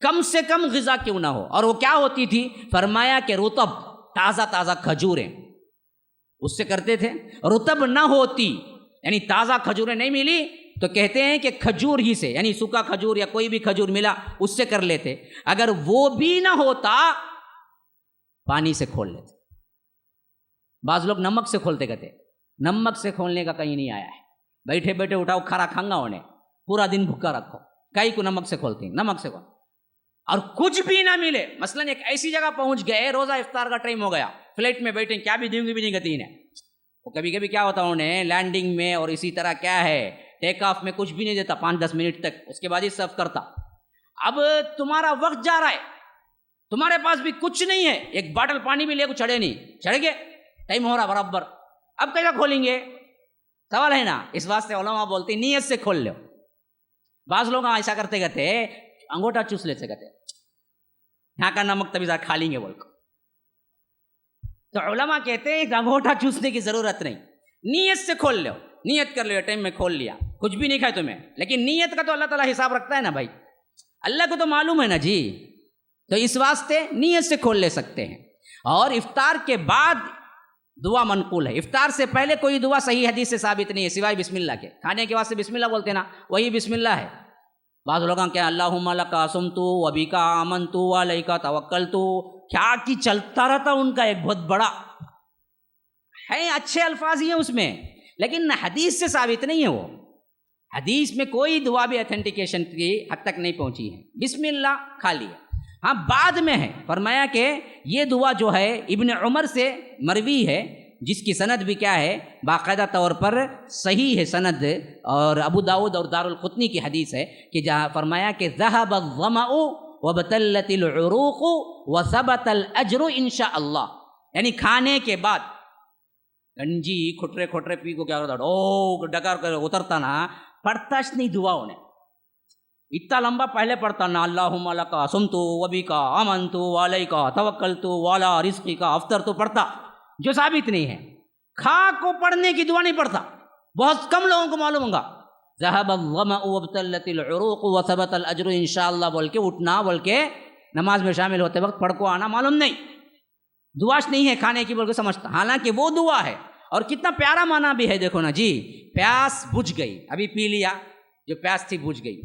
کم سے کم غذا کیوں نہ ہو. اور وہ کیا ہوتی تھی؟ فرمایا کہ رطب تازہ کھجوریں اس سے کرتے تھے. رطب نہ ہوتی یعنی تازہ کھجوریں نہیں ملی تو کہتے ہیں کہ کھجور ہی سے یعنی سوکھا کھجور یا کوئی بھی کھجور ملا اس سے کر لیتے. اگر وہ بھی نہ ہوتا پانی سے کھول لیتے. بعض لوگ نمک سے کھولتے کہتے نمک سے کھولنے کا کہیں نہیں آیا ہے. بیٹھے بیٹھے اٹھاؤ کھارا کھنگا ہونے پورا دن بھوکا رکھو کئی کو نمک سے کھولتے ہیں. نمک سے کھول اور کچھ بھی نہ ملے. مثلا ایک ایسی جگہ پہنچ گئے روزہ افطار کا ٹائم ہو گیا فلائٹ میں بیٹھے کیا بھی دیں گے بھی نہیں کہتی انہیں. وہ کبھی کبھی کیا ہوتا انہیں لینڈنگ میں اور اسی طرح کیا ہے ٹیک آف میں کچھ بھی نہیں دیتا 5-10 منٹ تک اس کے بعد ہی سرو کرتا. اب تمہارا وقت جا رہا ہے تمہارے پاس بھی کچھ نہیں ہے ایک باٹل پانی بھی لے کو چڑھے نہیں چڑھ گئے ٹائم ہو رہا برابر. اب کیسا کھولیں گے سوال ہے نا. اس واسطے علماء بولتے نیت سے کھول لو. بعض لوگ ایسا کرتے کہتے انگوٹھا چوس لیتے کہتے یہاں کا نمک تبھی کھا لیں گے بول کو. تو علماء کہتے ہیں انگوٹھا چوسنے کی ضرورت نہیں نیت سے کھول لو. نیت کر لو ٹائم میں کھول لیا کچھ بھی نہیں کھائے تمہیں لیکن نیت کا تو اللہ تعالیٰ حساب رکھتا ہے نا بھائی. اللہ کو تو معلوم ہے نا جی. تو اس واسطے نیت سے کھول لے سکتے ہیں. اور افطار کے بعد دعا منقول ہے. افطار سے پہلے کوئی دعا صحیح حدیث سے ثابت نہیں ہے سوائے بسم اللہ کے. کھانے کے واسطے بسم اللہ بولتے نا وہی بسم اللہ ہے. بعض لوگوں کیا اللہم لک اصمت وبک آمنت وعلیک توکلت کیا کی چلتا رہتا ان کا ایک بہت بڑا ہے. اچھے الفاظ ہی ہیں اس میں لیکن حدیث سے ثابت نہیں ہے. وہ حدیث میں کوئی دعا بھی اتھینٹیکیشن کی حد تک نہیں پہنچی ہے. بسم اللہ کھا لیا. ہاں بعد میں ہے فرمایا کہ یہ دعا جو ہے ابن عمر سے مروی ہے جس کی سند بھی کیا ہے باقاعدہ طور پر صحیح ہے سند. اور ابو داؤد اور دار القطنی کی حدیث ہے کہ جہاں فرمایا کہ ذهب الظمأ وبطلت العروق وثبت الاجر انشاء اللہ. یعنی کھانے کے بعد گنجی کھٹرے پی کو کیا کرتا ڈکار کر اترتا نا پڑھتا نہیں دعا انہیں اتنا لمبا پہلے پڑھتا نا اللہم لک اصمت وبک آمنت وعلیک توکلت وعلی رزقک افطرت پڑھتا جو ثابت نہیں ہے. کھا کو پڑھنے کی دعا نہیں پڑھتا. بہت کم لوگوں کو معلوم ہوگا ذهب الظمأ وابتلت العروق وثبت الاجر انشاءاللہ بول کے اٹھنا بول کے نماز میں شامل ہوتے وقت پڑھ کو آنا معلوم نہیں. دعاش نہیں ہے کھانے کی بول کے سمجھتا حالانکہ وہ دعا ہے. اور کتنا پیارا معنی بھی ہے دیکھو نا جی. پیاس بجھ گئی ابھی پی لیا جو پیاس تھی بجھ گئی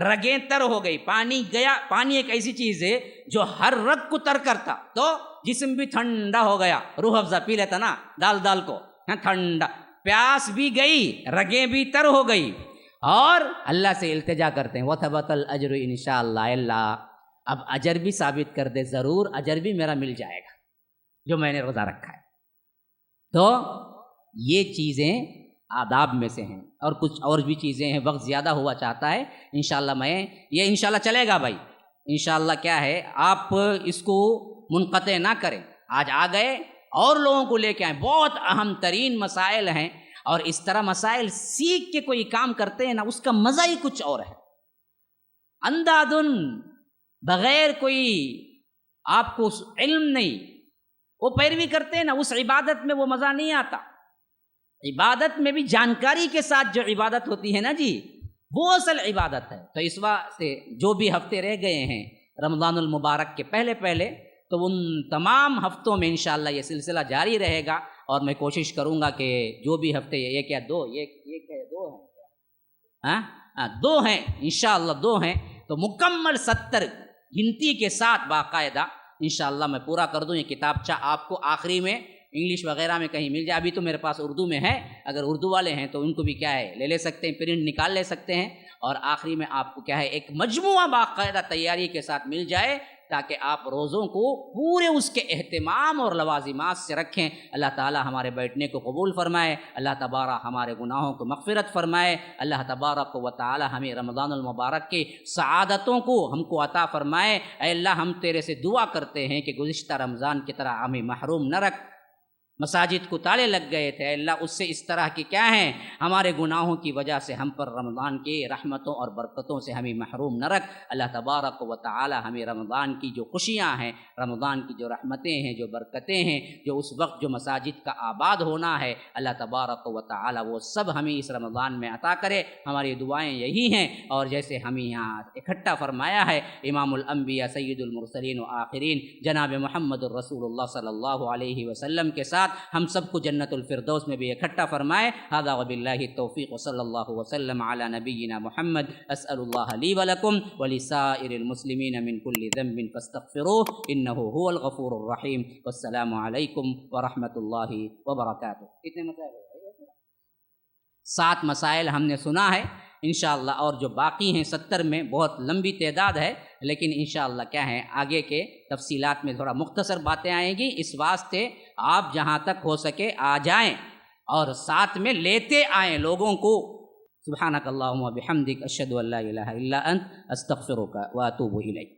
رگیں تر ہو گئی پانی گیا. پانی ایک ایسی چیز ہے جو ہر رگ کو تر کرتا تو جسم بھی ٹھنڈا ہو گیا. روح افزا پی لیتا نا دال کو ٹھنڈا. پیاس بھی گئی رگیں بھی تر ہو گئی اور اللہ سے التجا کرتے ہیں وثبت الاجر انشاءاللہ. اللہ اب اجر بھی ثابت کر دے ضرور اجر بھی میرا مل جائے گا جو میں نے روزہ رکھا ہے. تو یہ چیزیں آداب میں سے ہیں اور کچھ اور بھی چیزیں ہیں. وقت زیادہ ہوا چاہتا ہے انشاءاللہ میں یہ انشاءاللہ چلے گا بھائی. انشاءاللہ کیا ہے آپ اس کو منقطع نہ کریں. آج آ گئے اور لوگوں کو لے کے آئیں. بہت اہم ترین مسائل ہیں اور اس طرح مسائل سیکھ کے کوئی کام کرتے ہیں نا اس کا مزہ ہی کچھ اور ہے. اندھادھن بغیر کوئی آپ کو علم نہیں وہ پیروی کرتے ہیں نا اس عبادت میں وہ مزہ نہیں آتا. عبادت میں بھی جانکاری کے ساتھ جو عبادت ہوتی ہے نا جی وہ اصل عبادت ہے. تو اس واسطے جو بھی ہفتے رہ گئے ہیں رمضان المبارک کے پہلے تو ان تمام ہفتوں میں انشاءاللہ یہ سلسلہ جاری رہے گا اور میں کوشش کروں گا کہ جو بھی ہفتے یہ کیا دو ہیں انشاءاللہ 2 ہیں تو مکمل 70 گنتی کے ساتھ باقاعدہ انشاءاللہ میں پورا کر دوں۔ یہ کتابچہ آپ کو آخری میں انگلش وغیرہ میں کہیں مل جائے، ابھی تو میرے پاس اردو میں ہے، اگر اردو والے ہیں تو ان کو بھی کیا ہے لے سکتے ہیں، پرنٹ نکال لے سکتے ہیں، اور آخری میں آپ کو کیا ہے ایک مجموعہ باقاعدہ تیاری کے ساتھ مل جائے، تاکہ آپ روزوں کو پورے اس کے اہتمام اور لوازمات سے رکھیں۔ اللہ تعالی ہمارے بیٹھنے کو قبول فرمائے، اللہ تبارک ہمارے گناہوں کو مغفرت فرمائے، اللہ تبارک و تعالی ہمیں رمضان المبارک کے سعادتوں کو ہم کو عطا فرمائے۔ اے اللہ ہم تیرے سے دعا کرتے ہیں کہ گزشتہ رمضان کی طرح ہمیں محروم نہ رکھ۔ مساجد کو تالے لگ گئے تھے، اللہ اس سے اس طرح کی کیا ہیں ہمارے گناہوں کی وجہ سے ہم پر رمضان کی رحمتوں اور برکتوں سے ہمیں محروم نہ رکھ۔ اللہ تبارک و تعالی ہمیں رمضان کی جو خوشیاں ہیں، رمضان کی جو رحمتیں ہیں، جو برکتیں ہیں، جو اس وقت جو مساجد کا آباد ہونا ہے، اللہ تبارک و تعالی وہ سب ہمیں اس رمضان میں عطا کرے۔ ہماری دعائیں یہی ہیں، اور جیسے ہمیں یہاں اکٹھا فرمایا ہے امام الانبیاء سید المرسلین و آخرین جناب محمد الرسول اللہ صلی اللہ علیہ وسلم کے ساتھ ہم سب کو جنت الفردوس میں بھی اکٹھا فرمائے۔ ھذا وباللہ التوفیق وصلی اللہ وسلم علی نبینا محمد۔ اسأل اللہ لی ولکم ولسائر المسلمین من کل ذنب فاستغفروہ انہ هو الغفور الرحیم۔ والسلام علیکم ورحمۃ اللہ وبرکاتہ۔ کتنے مسائل ہو گئے؟ 7 مسائل ہم نے سنا ہے انشاءاللہ، اور جو باقی ہیں 70 میں بہت لمبی تعداد ہے، لیکن انشاءاللہ کیا ہے آگے کے تفصیلات میں تھوڑا مختصر باتیں آئیں گی، اس واسطے آپ جہاں تک ہو سکے آ جائیں اور ساتھ میں لیتے آئیں لوگوں کو۔ سبحانک اللہم و بحمدک اشہد ان لا الہ الا انت استغفرک و اتوب الیک۔